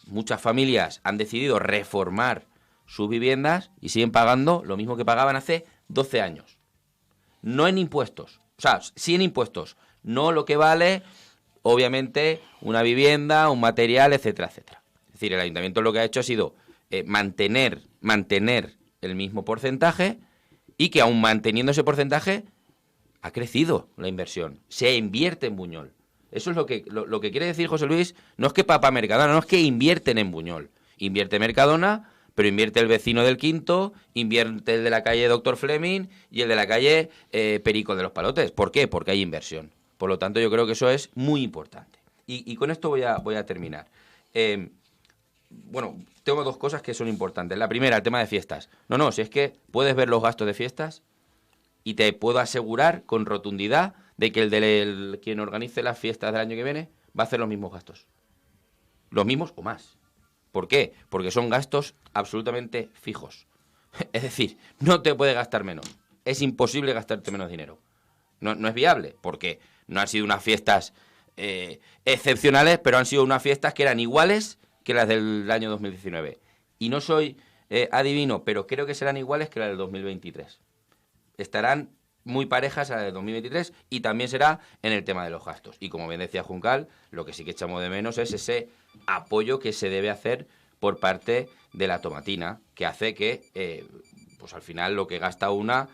muchas familias han decidido reformar sus viviendas y siguen pagando lo mismo que pagaban hace 12 años. No en impuestos, o sea, sí en impuestos, no lo que vale, obviamente, una vivienda, un material, etcétera, etcétera. Es decir, el ayuntamiento lo que ha hecho ha sido mantener el mismo porcentaje y que aún manteniendo ese porcentaje ha crecido la inversión. Se invierte en Buñol. Eso es lo que quiere decir José Luis. No es que Papá Mercadona, no es que invierten en Buñol. Invierte Mercadona, pero invierte el vecino del Quinto, invierte el de la calle Doctor Fleming y el de la calle Perico de los Palotes. ¿Por qué? Porque hay inversión. Por lo tanto, yo creo que eso es muy importante. Y con esto voy a terminar. Bueno, tengo dos cosas que son importantes. La primera, el tema de fiestas. No, si es que puedes ver los gastos de fiestas y te puedo asegurar con rotundidad de que quien organice las fiestas del año que viene va a hacer los mismos gastos. Los mismos o más. ¿Por qué? Porque son gastos absolutamente fijos. Es decir, no te puedes gastar menos. Es imposible gastarte menos dinero. No es viable, porque no han sido unas fiestas excepcionales, pero han sido unas fiestas que eran iguales que las del año 2019. Y no soy adivino, pero creo que serán iguales que las del 2023. Estarán muy parejas a las del 2023 y también será en el tema de los gastos. Y como bien decía Juncal, lo que sí que echamos de menos es ese apoyo que se debe hacer por parte de la tomatina, que hace que, pues al final lo que gasta una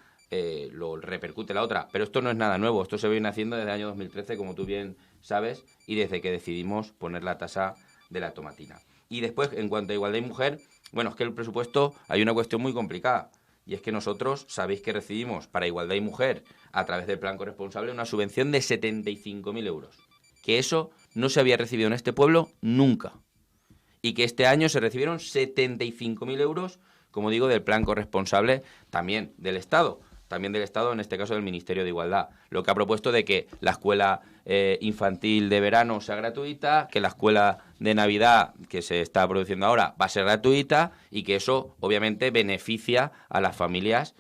lo repercute la otra. Pero esto no es nada nuevo, esto se viene haciendo desde el año 2013, como tú bien sabes, y desde que decidimos poner la tasa de la tomatina. Y después, en cuanto a igualdad y mujer, bueno, es que el presupuesto hay una cuestión muy complicada. Y es que nosotros sabéis que recibimos para igualdad y mujer, a través del plan corresponsable, una subvención de 75.000 euros. Que eso no se había recibido en este pueblo nunca. Y que este año se recibieron 75.000 euros, como digo, del plan corresponsable también del Estado. También del Estado, en este caso del Ministerio de Igualdad. Lo que ha propuesto de que la escuela infantil de verano sea gratuita, que la escuela de Navidad que se está produciendo ahora va a ser gratuita y que eso obviamente beneficia a las familias,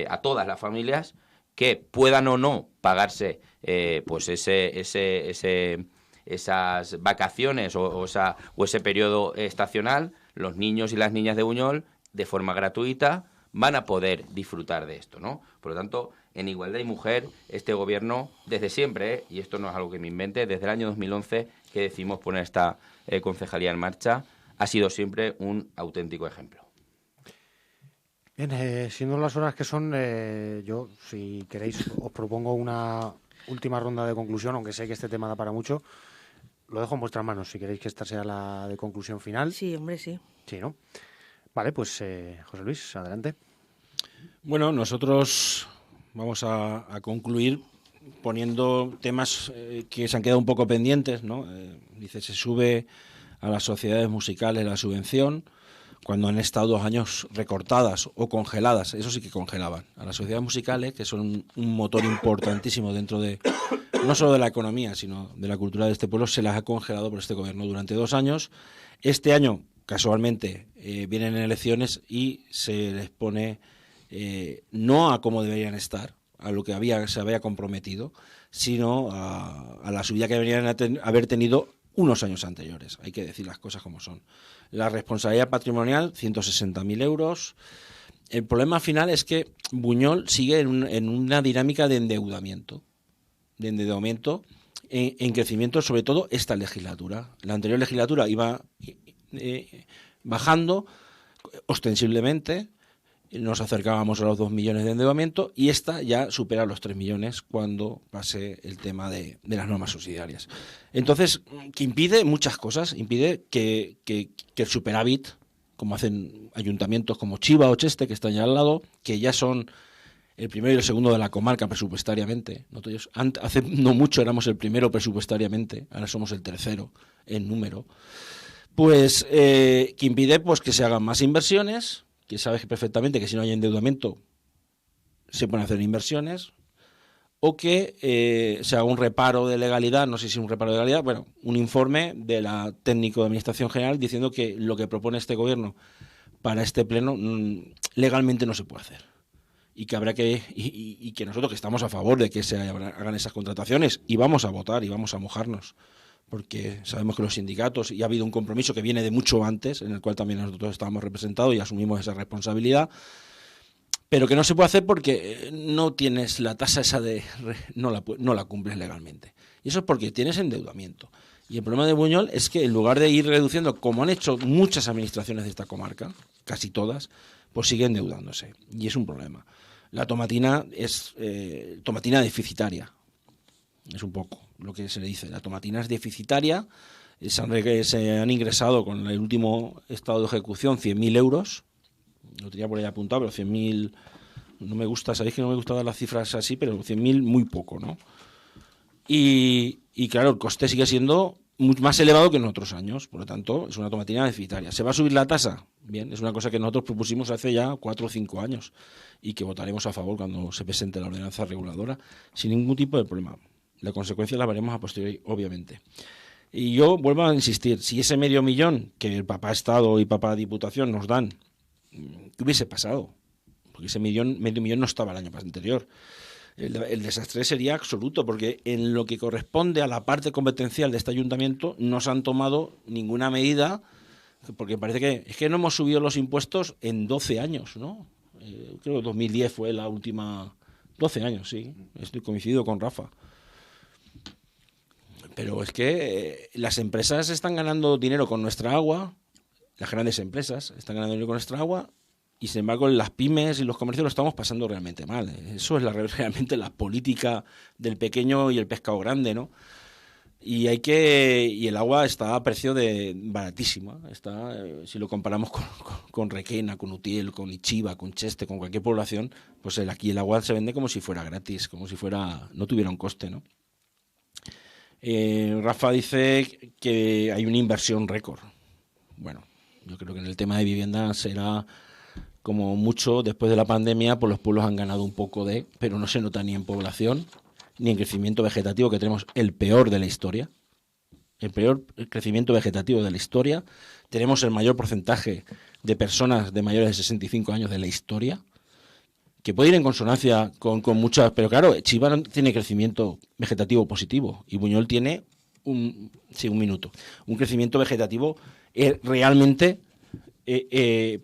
a todas las familias que puedan o no pagarse pues esas vacaciones o ese periodo estacional. Los niños y las niñas de Buñol, de forma gratuita, van a poder disfrutar de esto, ¿no? Por lo tanto, en igualdad y mujer, este gobierno, desde siempre, y esto no es algo que me invente, desde el año 2011 que decidimos poner esta concejalía en marcha, ha sido siempre un auténtico ejemplo. Bien, siendo las horas que son, yo, si queréis, os propongo una última ronda de conclusión, aunque sé que este tema da para mucho. Lo dejo en vuestras manos, si queréis que esta sea la de conclusión final. Sí, hombre, sí. Sí, ¿no? Vale, pues José Luis, adelante. Bueno, nosotros vamos a concluir poniendo temas que se han quedado un poco pendientes, ¿no? Dice, se sube a las sociedades musicales la subvención cuando han estado 2 años recortadas o congeladas. Eso sí que congelaban. A las sociedades musicales, que son un motor importantísimo dentro de, no solo de la economía, sino de la cultura de este pueblo, se las ha congelado por este gobierno durante 2 años. Este año, casualmente, vienen elecciones y se les pone no a cómo deberían estar, a lo que se había comprometido, sino a la subida que deberían haber tenido unos años anteriores. Hay que decir las cosas como son. La responsabilidad patrimonial, 160.000 euros. El problema final es que Buñol sigue en una dinámica de endeudamiento. En crecimiento, sobre todo esta legislatura. La anterior legislatura iba bajando ostensiblemente, nos acercábamos a los 2 millones de endeudamiento y esta ya supera los 3 millones cuando pase el tema de las normas subsidiarias. Entonces, que impide muchas cosas, impide que el superávit, como hacen ayuntamientos como Chiva o Cheste, que están ya al lado, que ya son el primero y el segundo de la comarca presupuestariamente. Nosotros hace no mucho éramos el primero presupuestariamente, ahora somos el tercero en número. Pues que impide pues que se hagan más inversiones, que sabes perfectamente que si no hay endeudamiento se pueden hacer inversiones, o que se haga un reparo de legalidad, no sé si un reparo de legalidad, bueno, un informe de la técnico de Administración General diciendo que lo que propone este gobierno para este pleno legalmente no se puede hacer. Y que habrá y que nosotros que estamos a favor de que se hagan esas contrataciones y vamos a votar y vamos a mojarnos, porque sabemos que los sindicatos, y ha habido un compromiso que viene de mucho antes, en el cual también nosotros estábamos representados y asumimos esa responsabilidad, pero que no se puede hacer porque no tienes la tasa esa no la cumples legalmente. Y eso es porque tienes endeudamiento. Y el problema de Buñol es que en lugar de ir reduciendo, como han hecho muchas administraciones de esta comarca, casi todas, pues sigue endeudándose. Y es un problema. La tomatina es tomatina deficitaria. Es un poco lo que se le dice. La tomatina es deficitaria. Se han ingresado con el último estado de ejecución 100.000 euros. Lo tenía por ahí apuntado, pero 100.000... No me gusta, sabéis que no me gusta dar las cifras así, pero 100.000 muy poco, ¿no? Y claro, el coste sigue siendo más elevado que en otros años. Por lo tanto, es una tomatina deficitaria. ¿Se va a subir la tasa? Bien, es una cosa que nosotros propusimos hace ya 4 o 5 años y que votaremos a favor cuando se presente la ordenanza reguladora sin ningún tipo de problema. La consecuencia la veremos a posteriori, obviamente. Y yo vuelvo a insistir, si ese medio millón que el papá Estado y papá Diputación nos dan, ¿qué hubiese pasado? Porque ese medio millón no estaba el año anterior. El desastre sería absoluto, porque en lo que corresponde a la parte competencial de este ayuntamiento no se han tomado ninguna medida, porque parece que es que no hemos subido los impuestos en 12 años, ¿no? Creo que 2010 fue la última... 12 años, sí, estoy coincidido con Rafa. Pero es que las empresas están ganando dinero con nuestra agua, las grandes empresas están ganando dinero con nuestra agua, y sin embargo las pymes y los comercios lo estamos pasando realmente mal. Eso es realmente la política del pequeño y el pescado grande, ¿no? Y el agua está a precio baratísima. Si lo comparamos con Requena, con Utiel, con Ichiba, con Cheste, con cualquier población, pues aquí el agua se vende como si fuera gratis, como si no tuviera un coste, ¿no? Rafa dice que hay una inversión récord. Bueno, yo creo que en el tema de vivienda será como mucho después de la pandemia, pues los pueblos han ganado un poco pero no se nota ni en población ni en crecimiento vegetativo, que tenemos el peor de la historia. El peor crecimiento vegetativo de la historia. Tenemos el mayor porcentaje de personas de mayores de 65 años de la historia, que puede ir en consonancia con muchas, pero claro, Chiva no tiene crecimiento vegetativo positivo y Buñol tiene un crecimiento vegetativo realmente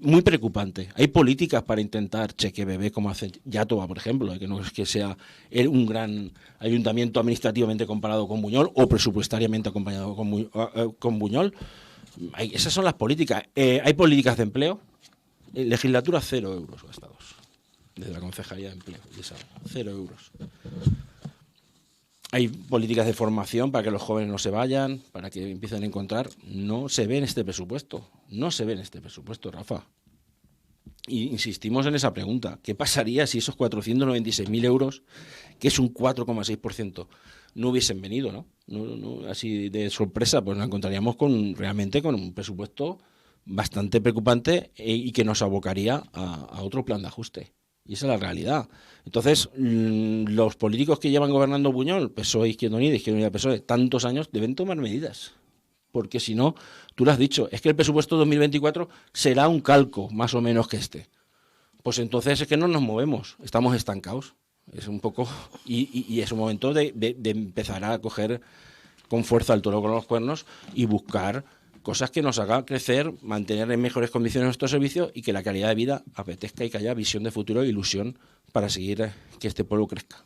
muy preocupante. Hay políticas para intentar cheque bebé, como hace Iàtova, por ejemplo, que no es que sea un gran ayuntamiento administrativamente comparado con Buñol o presupuestariamente acompañado con Buñol. Esas son las políticas. Hay políticas de empleo. Legislatura 0 euros gastados desde la Concejalía de Empleo y Desarrollo, 0 euros. Hay políticas de formación para que los jóvenes no se vayan, para que empiecen a encontrar. No se ve en este presupuesto. No se ve en este presupuesto, Rafa. Y insistimos en esa pregunta. ¿Qué pasaría si esos 496.000 euros, que es un 4,6%, no hubiesen venido, ¿no? No, así de sorpresa, pues nos encontraríamos realmente con un presupuesto bastante preocupante y que nos abocaría a otro plan de ajuste. Y esa es la realidad. Entonces, los políticos que llevan gobernando Buñol, PSOE, Izquierda Unida, PSOE, tantos años, deben tomar medidas. Porque si no, tú lo has dicho, es que el presupuesto 2024 será un calco, más o menos que este. Pues entonces es que no nos movemos, estamos estancados. Es un poco... Y es un momento de empezar a coger con fuerza el toro con los cuernos y buscar cosas que nos hagan crecer, mantener en mejores condiciones nuestros servicios y que la calidad de vida apetezca y que haya visión de futuro e ilusión para seguir que este pueblo crezca.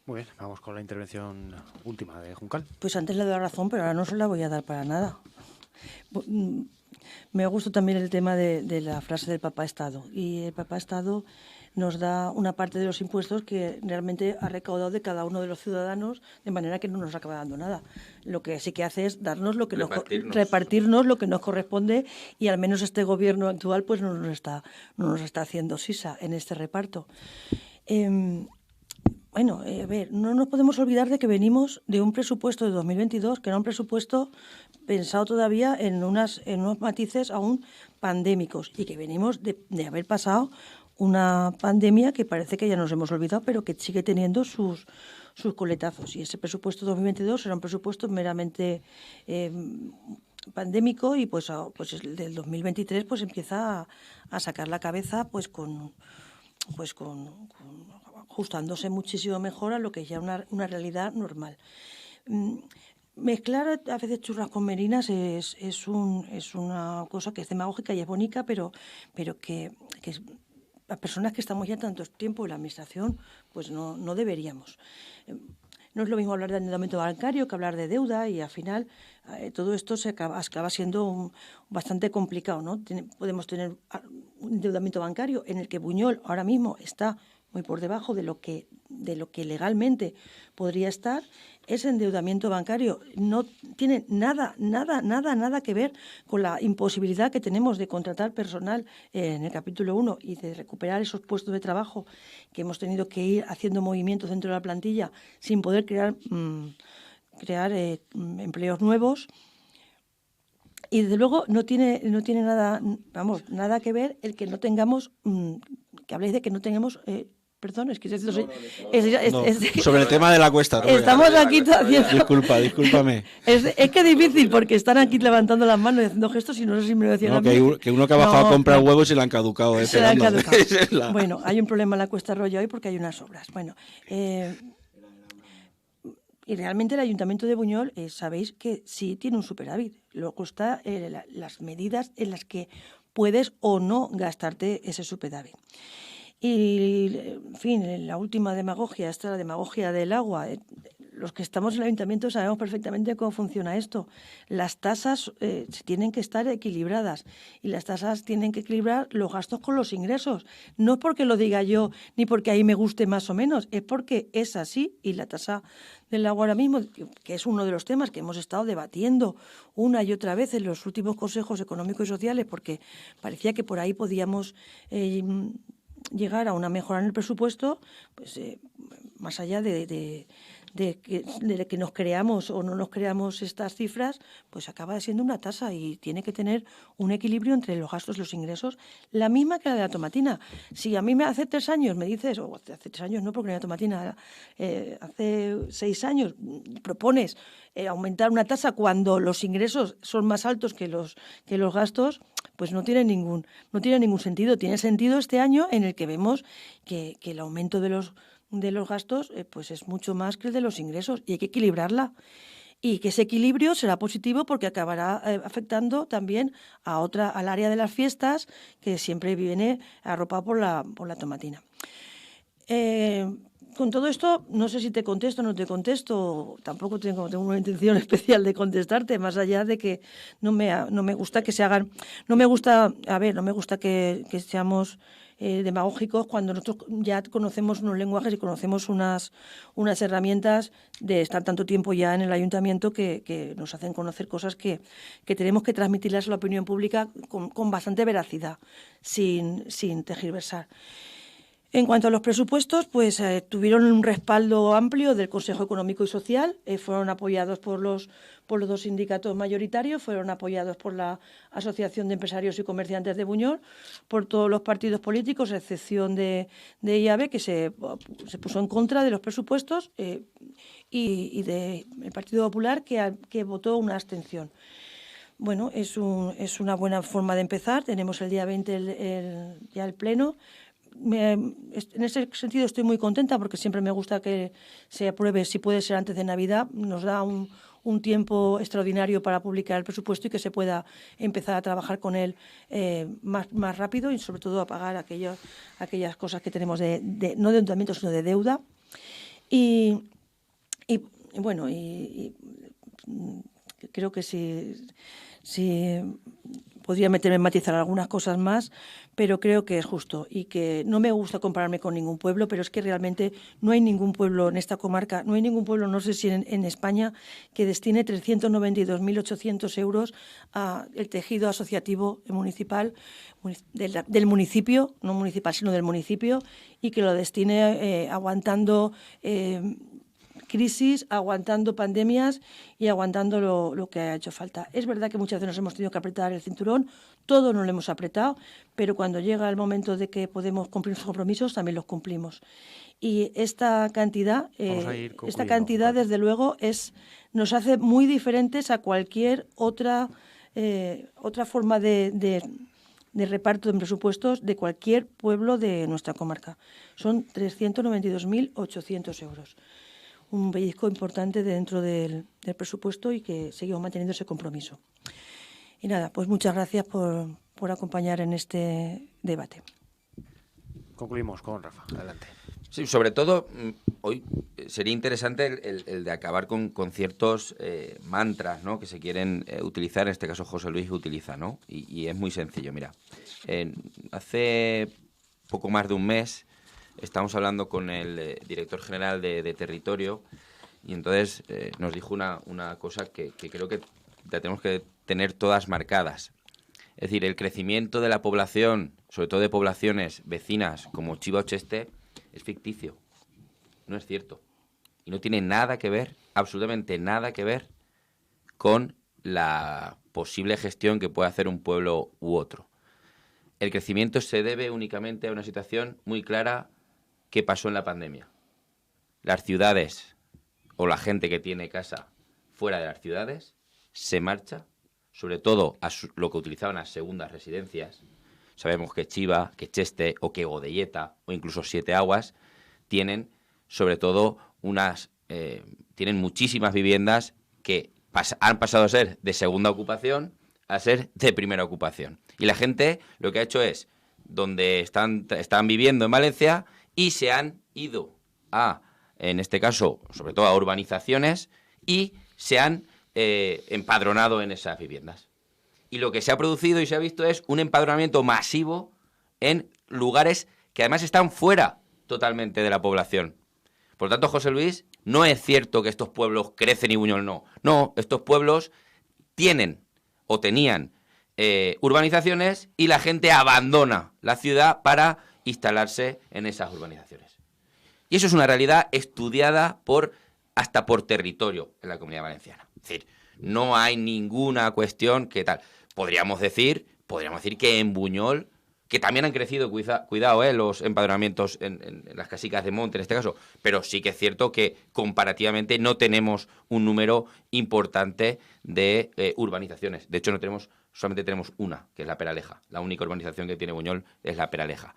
Muy bien, vamos con la intervención última de Juncal. Pues antes le doy la razón, pero ahora no se la voy a dar para nada. Me gusta también el tema de la frase del Papá Estado. Y el Papá Estado nos da una parte de los impuestos que realmente ha recaudado de cada uno de los ciudadanos, de manera que no nos acaba dando nada. Lo que sí que hace es darnos repartirnos lo que nos corresponde, y al menos este gobierno actual pues no nos está haciendo sisa en este reparto. Bueno, a ver, no nos podemos olvidar de que venimos de un presupuesto de 2022, que era un presupuesto pensado todavía en unos matices aún pandémicos, y que venimos de haber pasado una pandemia que parece que ya nos hemos olvidado, pero que sigue teniendo sus coletazos. Y ese presupuesto 2022 era un presupuesto meramente pandémico, y pues el del 2023 pues empieza a sacar la cabeza pues con ajustándose muchísimo mejor a lo que es ya una realidad normal. Mezclar a veces churras con merinas es una cosa que es demagógica y es bonita, pero que las personas que estamos ya tanto tiempo en la administración, pues no deberíamos. no es lo mismo hablar de endeudamiento bancario que hablar de deuda, y al final todo esto acaba siendo bastante complicado, ¿no? Podemos tener un endeudamiento bancario en el que Buñol ahora mismo está muy por debajo de lo que legalmente podría estar. Ese endeudamiento bancario no tiene nada que ver con la imposibilidad que tenemos de contratar personal en el capítulo 1 y de recuperar esos puestos de trabajo que hemos tenido que ir haciendo movimientos dentro de la plantilla sin poder crear empleos nuevos. Y desde luego no tiene nada que ver el que no tengamos, que habléis de que no tengamos... Perdón, es que sobre el tema de la cuesta, Rubén. Estamos aquí haciendo... Discúlpame. Es que es difícil porque están aquí levantando las manos y haciendo gestos y no sé si me lo decían a mí. Que uno que ha bajado a comprar huevos y le han caducado. Se le han caducado. Bueno, hay un problema en la Cuesta Roya hoy porque hay unas obras. Bueno, y realmente el Ayuntamiento de Buñol, sabéis que sí tiene un superávit. Luego está las medidas en las que puedes o no gastarte ese superávit. Y, en fin, la última demagogia, esta es la demagogia del agua. Los que estamos en el ayuntamiento sabemos perfectamente cómo funciona esto. Las tasas tienen que estar equilibradas y las tasas tienen que equilibrar los gastos con los ingresos. No porque lo diga yo ni porque ahí me guste más o menos, es porque es así. Y la tasa del agua ahora mismo, que es uno de los temas que hemos estado debatiendo una y otra vez en los últimos consejos económicos y sociales, porque parecía que por ahí podíamos... llegar a una mejora en el presupuesto, pues más allá de que nos creamos o no nos creamos estas cifras, pues acaba siendo una tasa y tiene que tener un equilibrio entre los gastos y los ingresos, la misma que la de la tomatina. Si a mí hace 3 años me dices, o hace 3 años no, porque la tomatina hace 6 años propones aumentar una tasa cuando los ingresos son más altos que los gastos, pues no tiene ningún sentido. Tiene sentido este año en el que vemos que el aumento de los gastos pues es mucho más que el de los ingresos y hay que equilibrarla. Y que ese equilibrio será positivo porque acabará afectando también al área de las fiestas, que siempre viene arropado por la tomatina. Con todo esto, no sé si te contesto o no te contesto, tampoco tengo una intención especial de contestarte, más allá de que no me gusta que se hagan, no me gusta que seamos demagógicos cuando nosotros ya conocemos unos lenguajes y conocemos unas herramientas de estar tanto tiempo ya en el ayuntamiento que nos hacen conocer cosas que tenemos que transmitirlas a la opinión pública con bastante veracidad, sin tergiversar. En cuanto a los presupuestos, pues tuvieron un respaldo amplio del Consejo Económico y Social, fueron apoyados por los 2 sindicatos mayoritarios, fueron apoyados por la Asociación de Empresarios y Comerciantes de Buñol, por todos los partidos políticos, a excepción de IAB, que se puso en contra de los presupuestos, y del Partido Popular, que votó una abstención. Bueno, es una buena forma de empezar. Tenemos el día 20 ya el pleno. En ese sentido estoy muy contenta porque siempre me gusta que se apruebe, si puede ser antes de Navidad. Nos da un tiempo extraordinario para publicar el presupuesto y que se pueda empezar a trabajar con él más rápido y sobre todo a pagar aquellas cosas que tenemos no de endeudamiento sino de deuda. Y bueno, creo que sí podría meterme en matizar algunas cosas más, pero creo que es justo y que no me gusta compararme con ningún pueblo, pero es que realmente no hay ningún pueblo en esta comarca, no hay ningún pueblo, no sé si en España, que destine 392.800 euros al tejido asociativo municipal del municipio, no municipal, sino del municipio, y que lo destine aguantando crisis, aguantando pandemias y aguantando lo que ha hecho falta. Es verdad que muchas veces nos hemos tenido que apretar el cinturón, todo no lo hemos apretado, pero cuando llega el momento de que podemos cumplir nuestros compromisos, también los cumplimos. Y esta cantidad, desde luego, nos hace muy diferentes a cualquier otra forma de reparto de presupuestos de cualquier pueblo de nuestra comarca. Son 392.800 euros. Un pellizco importante dentro del presupuesto y que seguimos manteniendo ese compromiso. Y nada, pues muchas gracias por acompañar en este debate. Concluimos con Rafa. Adelante. Sí, sobre todo, hoy sería interesante el de acabar con ciertos mantras, ¿no?, que se quieren utilizar, en este caso José Luis utiliza, ¿no? Y es muy sencillo, mira. Hace poco más de un mes estamos hablando con el director general de Territorio y entonces nos dijo una cosa que creo que la tenemos que tener todas marcadas. Es decir, el crecimiento de la población, sobre todo de poblaciones vecinas como Chiva o Cheste, es ficticio, no es cierto. Y no tiene nada que ver, absolutamente nada que ver, con la posible gestión que puede hacer un pueblo u otro. El crecimiento se debe únicamente a una situación muy clara que pasó en la pandemia. Las ciudades, o la gente que tiene casa fuera de las ciudades, se marcha, sobre todo a lo que utilizaban las segundas residencias. Sabemos que Chiva, que Cheste o que Godelleta o incluso Siete Aguas tienen, sobre todo, tienen muchísimas viviendas que han pasado a ser de segunda ocupación a ser de primera ocupación. Y la gente lo que ha hecho es, donde están viviendo en Valencia, y se han ido en este caso, sobre todo a urbanizaciones, y se han empadronado en esas viviendas. Y lo que se ha producido y se ha visto es un empadronamiento masivo en lugares que además están fuera totalmente de la población. Por lo tanto, José Luis, no es cierto que estos pueblos crecen y Buñol no. No, estos pueblos tienen o tenían urbanizaciones y la gente abandona la ciudad para instalarse en esas urbanizaciones. Y eso es una realidad estudiada hasta por territorio en la Comunidad Valenciana. Es decir, no hay ninguna cuestión que tal. Podríamos decir que en Buñol, que también han crecido, cuidado, los empadronamientos en las casicas de monte en este caso, pero sí que es cierto que comparativamente no tenemos un número importante de urbanizaciones. De hecho, solamente tenemos una, que es la Peraleja. La única urbanización que tiene Buñol es la Peraleja.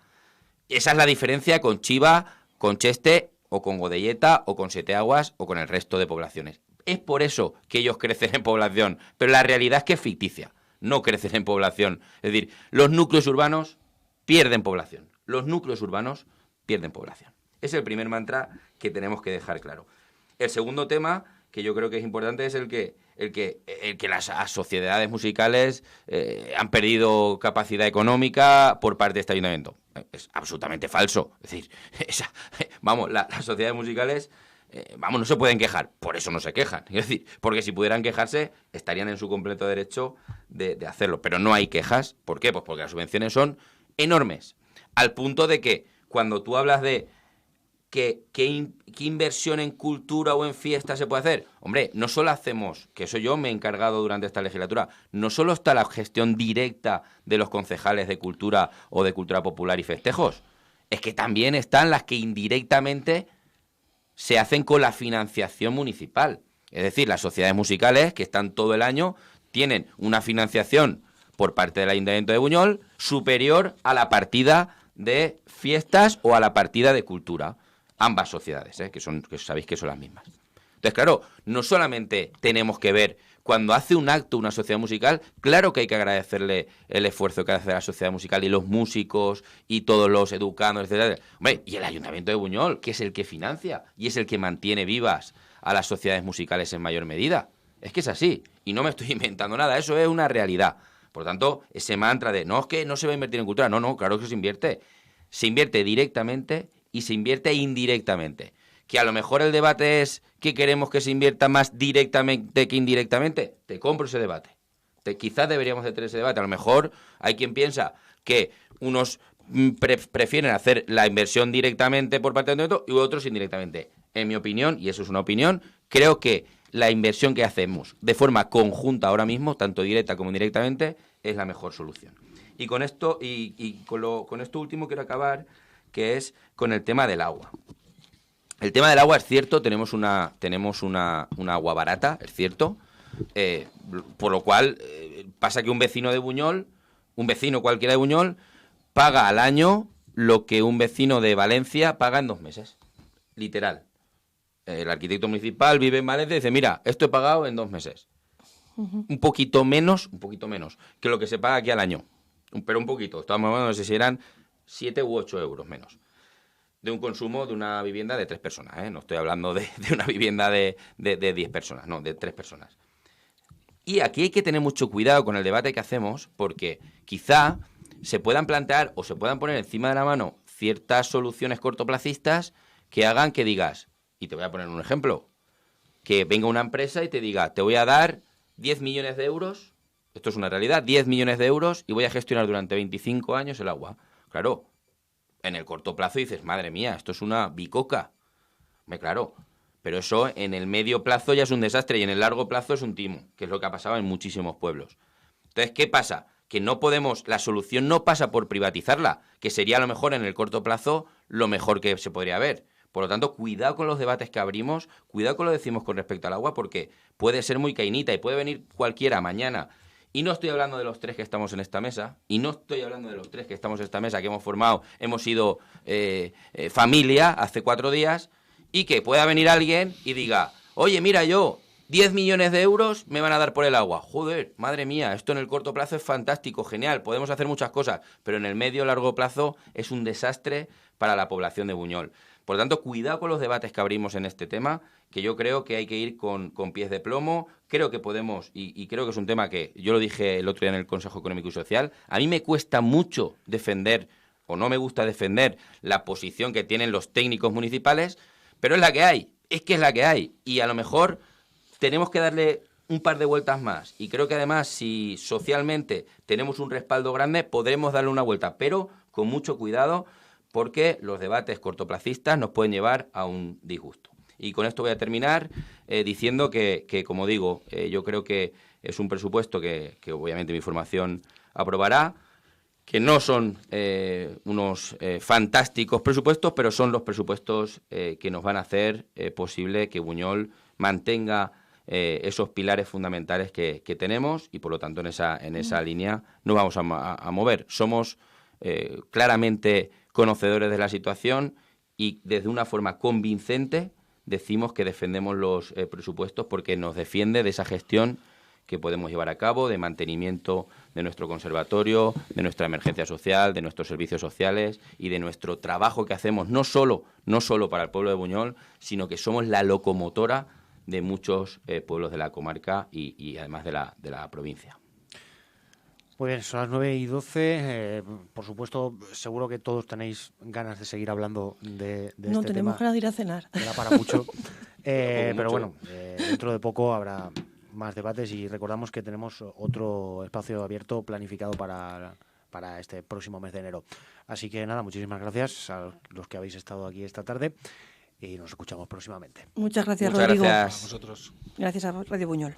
Esa es la diferencia con Chiva, con Cheste o con Godelleta o con Siete Aguas o con el resto de poblaciones. Es por eso que ellos crecen en población, pero la realidad es que es ficticia. No crecen en población. Es decir, los núcleos urbanos pierden población. Los núcleos urbanos pierden población. Es el primer mantra que tenemos que dejar claro. El segundo tema, que yo creo que es importante, es el que las sociedades musicales han perdido capacidad económica por parte de este ayuntamiento. Es absolutamente falso. Es decir, las sociedades musicales... no se pueden quejar, por eso no se quejan. Es decir, porque si pudieran quejarse, estarían en su completo derecho de hacerlo. Pero no hay quejas. ¿Por qué? Pues porque las subvenciones son enormes. Al punto de que cuando tú hablas de qué inversión en cultura o en fiesta se puede hacer, hombre, no solo hacemos, que eso yo me he encargado durante esta legislatura, no solo está la gestión directa de los concejales de cultura o de cultura popular y festejos, es que también están las que indirectamente se hacen con la financiación municipal. Es decir, las sociedades musicales, que están todo el año, tienen una financiación por parte del Ayuntamiento de Buñol superior a la partida de fiestas o a la partida de cultura. Ambas sociedades, que sabéis que son las mismas. Entonces, claro, no solamente tenemos que ver cuando hace un acto una sociedad musical, claro que hay que agradecerle el esfuerzo que hace la sociedad musical y los músicos y todos los educandos, etcétera. Hombre, y el Ayuntamiento de Buñol, que es el que financia y es el que mantiene vivas a las sociedades musicales en mayor medida. Es que es así, y no me estoy inventando nada, eso es una realidad. Por lo tanto, ese mantra de, no, es que no se va a invertir en cultura, no, claro que se invierte. Se invierte directamente y se invierte indirectamente. Que a lo mejor el debate es que queremos que se invierta más directamente que indirectamente. Te compro ese debate. Quizás deberíamos de tener ese debate. A lo mejor hay quien piensa que unos prefieren hacer la inversión directamente por parte del ayuntamiento y otros indirectamente. En mi opinión, y eso es una opinión, creo que la inversión que hacemos de forma conjunta ahora mismo, tanto directa como indirectamente, es la mejor solución. Y con esto con esto último quiero acabar, que es con el tema del agua. El tema del agua es cierto, tenemos una agua barata, es cierto, por lo cual pasa que un vecino de Buñol, un vecino cualquiera de Buñol, paga al año lo que un vecino de Valencia paga en 2 meses, literal. El arquitecto municipal vive en Valencia y dice, mira, esto he pagado en 2 meses. Un poquito menos que lo que se paga aquí al año. Pero un poquito, estamos hablando, no sé si eran 7 u 8 euros menos. de un consumo de una vivienda de 3 personas, ¿eh? No estoy hablando de una vivienda de 10 personas, no, de 3 personas. Y aquí hay que tener mucho cuidado con el debate que hacemos, porque quizá se puedan plantear o se puedan poner encima de la mano ciertas soluciones cortoplacistas que hagan que digas, y te voy a poner un ejemplo, que venga una empresa y te diga, te voy a dar 10 millones de euros, esto es una realidad, 10 millones de euros y voy a gestionar durante 25 años el agua. Claro, en el corto plazo dices, madre mía, esto es una bicoca. Claro, pero eso en el medio plazo ya es un desastre y en el largo plazo es un timo, que es lo que ha pasado en muchísimos pueblos. Entonces, ¿qué pasa? Que no podemos, la solución no pasa por privatizarla, que sería a lo mejor en el corto plazo lo mejor que se podría ver. Por lo tanto, cuidado con los debates que abrimos, cuidado con lo que decimos con respecto al agua, porque puede ser muy cainita y puede venir cualquiera mañana. Y no estoy hablando de los 3 que estamos en esta mesa, y no estoy hablando de los 3 que estamos en esta mesa, que hemos formado, hemos sido familia hace 4 días, y que pueda venir alguien y diga, oye, mira, yo 10 millones de euros me van a dar por el agua. Joder, madre mía, esto en el corto plazo es fantástico, genial, podemos hacer muchas cosas, pero en el medio largo plazo es un desastre para la población de Buñol. Por lo tanto, cuidado con los debates que abrimos en este tema, que yo creo que hay que ir con pies de plomo. Creo que podemos, y creo que es un tema que yo lo dije el otro día en el Consejo Económico y Social, a mí me cuesta mucho defender, o no me gusta defender, la posición que tienen los técnicos municipales, pero es la que hay, es que es la que hay. Y a lo mejor tenemos que darle un par de vueltas más. Y creo que además, si socialmente tenemos un respaldo grande, podremos darle una vuelta, pero con mucho cuidado, porque los debates cortoplacistas nos pueden llevar a un disgusto. Y con esto voy a terminar diciendo que, como digo, yo creo que es un presupuesto que obviamente mi formación aprobará, que no son unos fantásticos presupuestos, pero son los presupuestos que nos van a hacer posible que Buñol mantenga esos pilares fundamentales que tenemos y, por lo tanto, en esa línea nos vamos a mover. Somos claramente conocedores de la situación y desde una forma convincente decimos que defendemos los presupuestos porque nos defiende de esa gestión que podemos llevar a cabo, de mantenimiento de nuestro conservatorio, de nuestra emergencia social, de nuestros servicios sociales y de nuestro trabajo que hacemos no solo para el pueblo de Buñol, sino que somos la locomotora de muchos pueblos de la comarca y además de la provincia. Muy bien, son las 9:12. Por supuesto, seguro que todos tenéis ganas de seguir hablando de este tema. No, tenemos ganas de ir a cenar. Da para mucho. Pero bueno, dentro de poco habrá más debates y recordamos que tenemos otro espacio abierto planificado para este próximo mes de enero. Así que nada, muchísimas gracias a los que habéis estado aquí esta tarde y nos escuchamos próximamente. Muchas gracias, Muchas Rodrigo. gracias A vosotros. Gracias a Radio Buñol.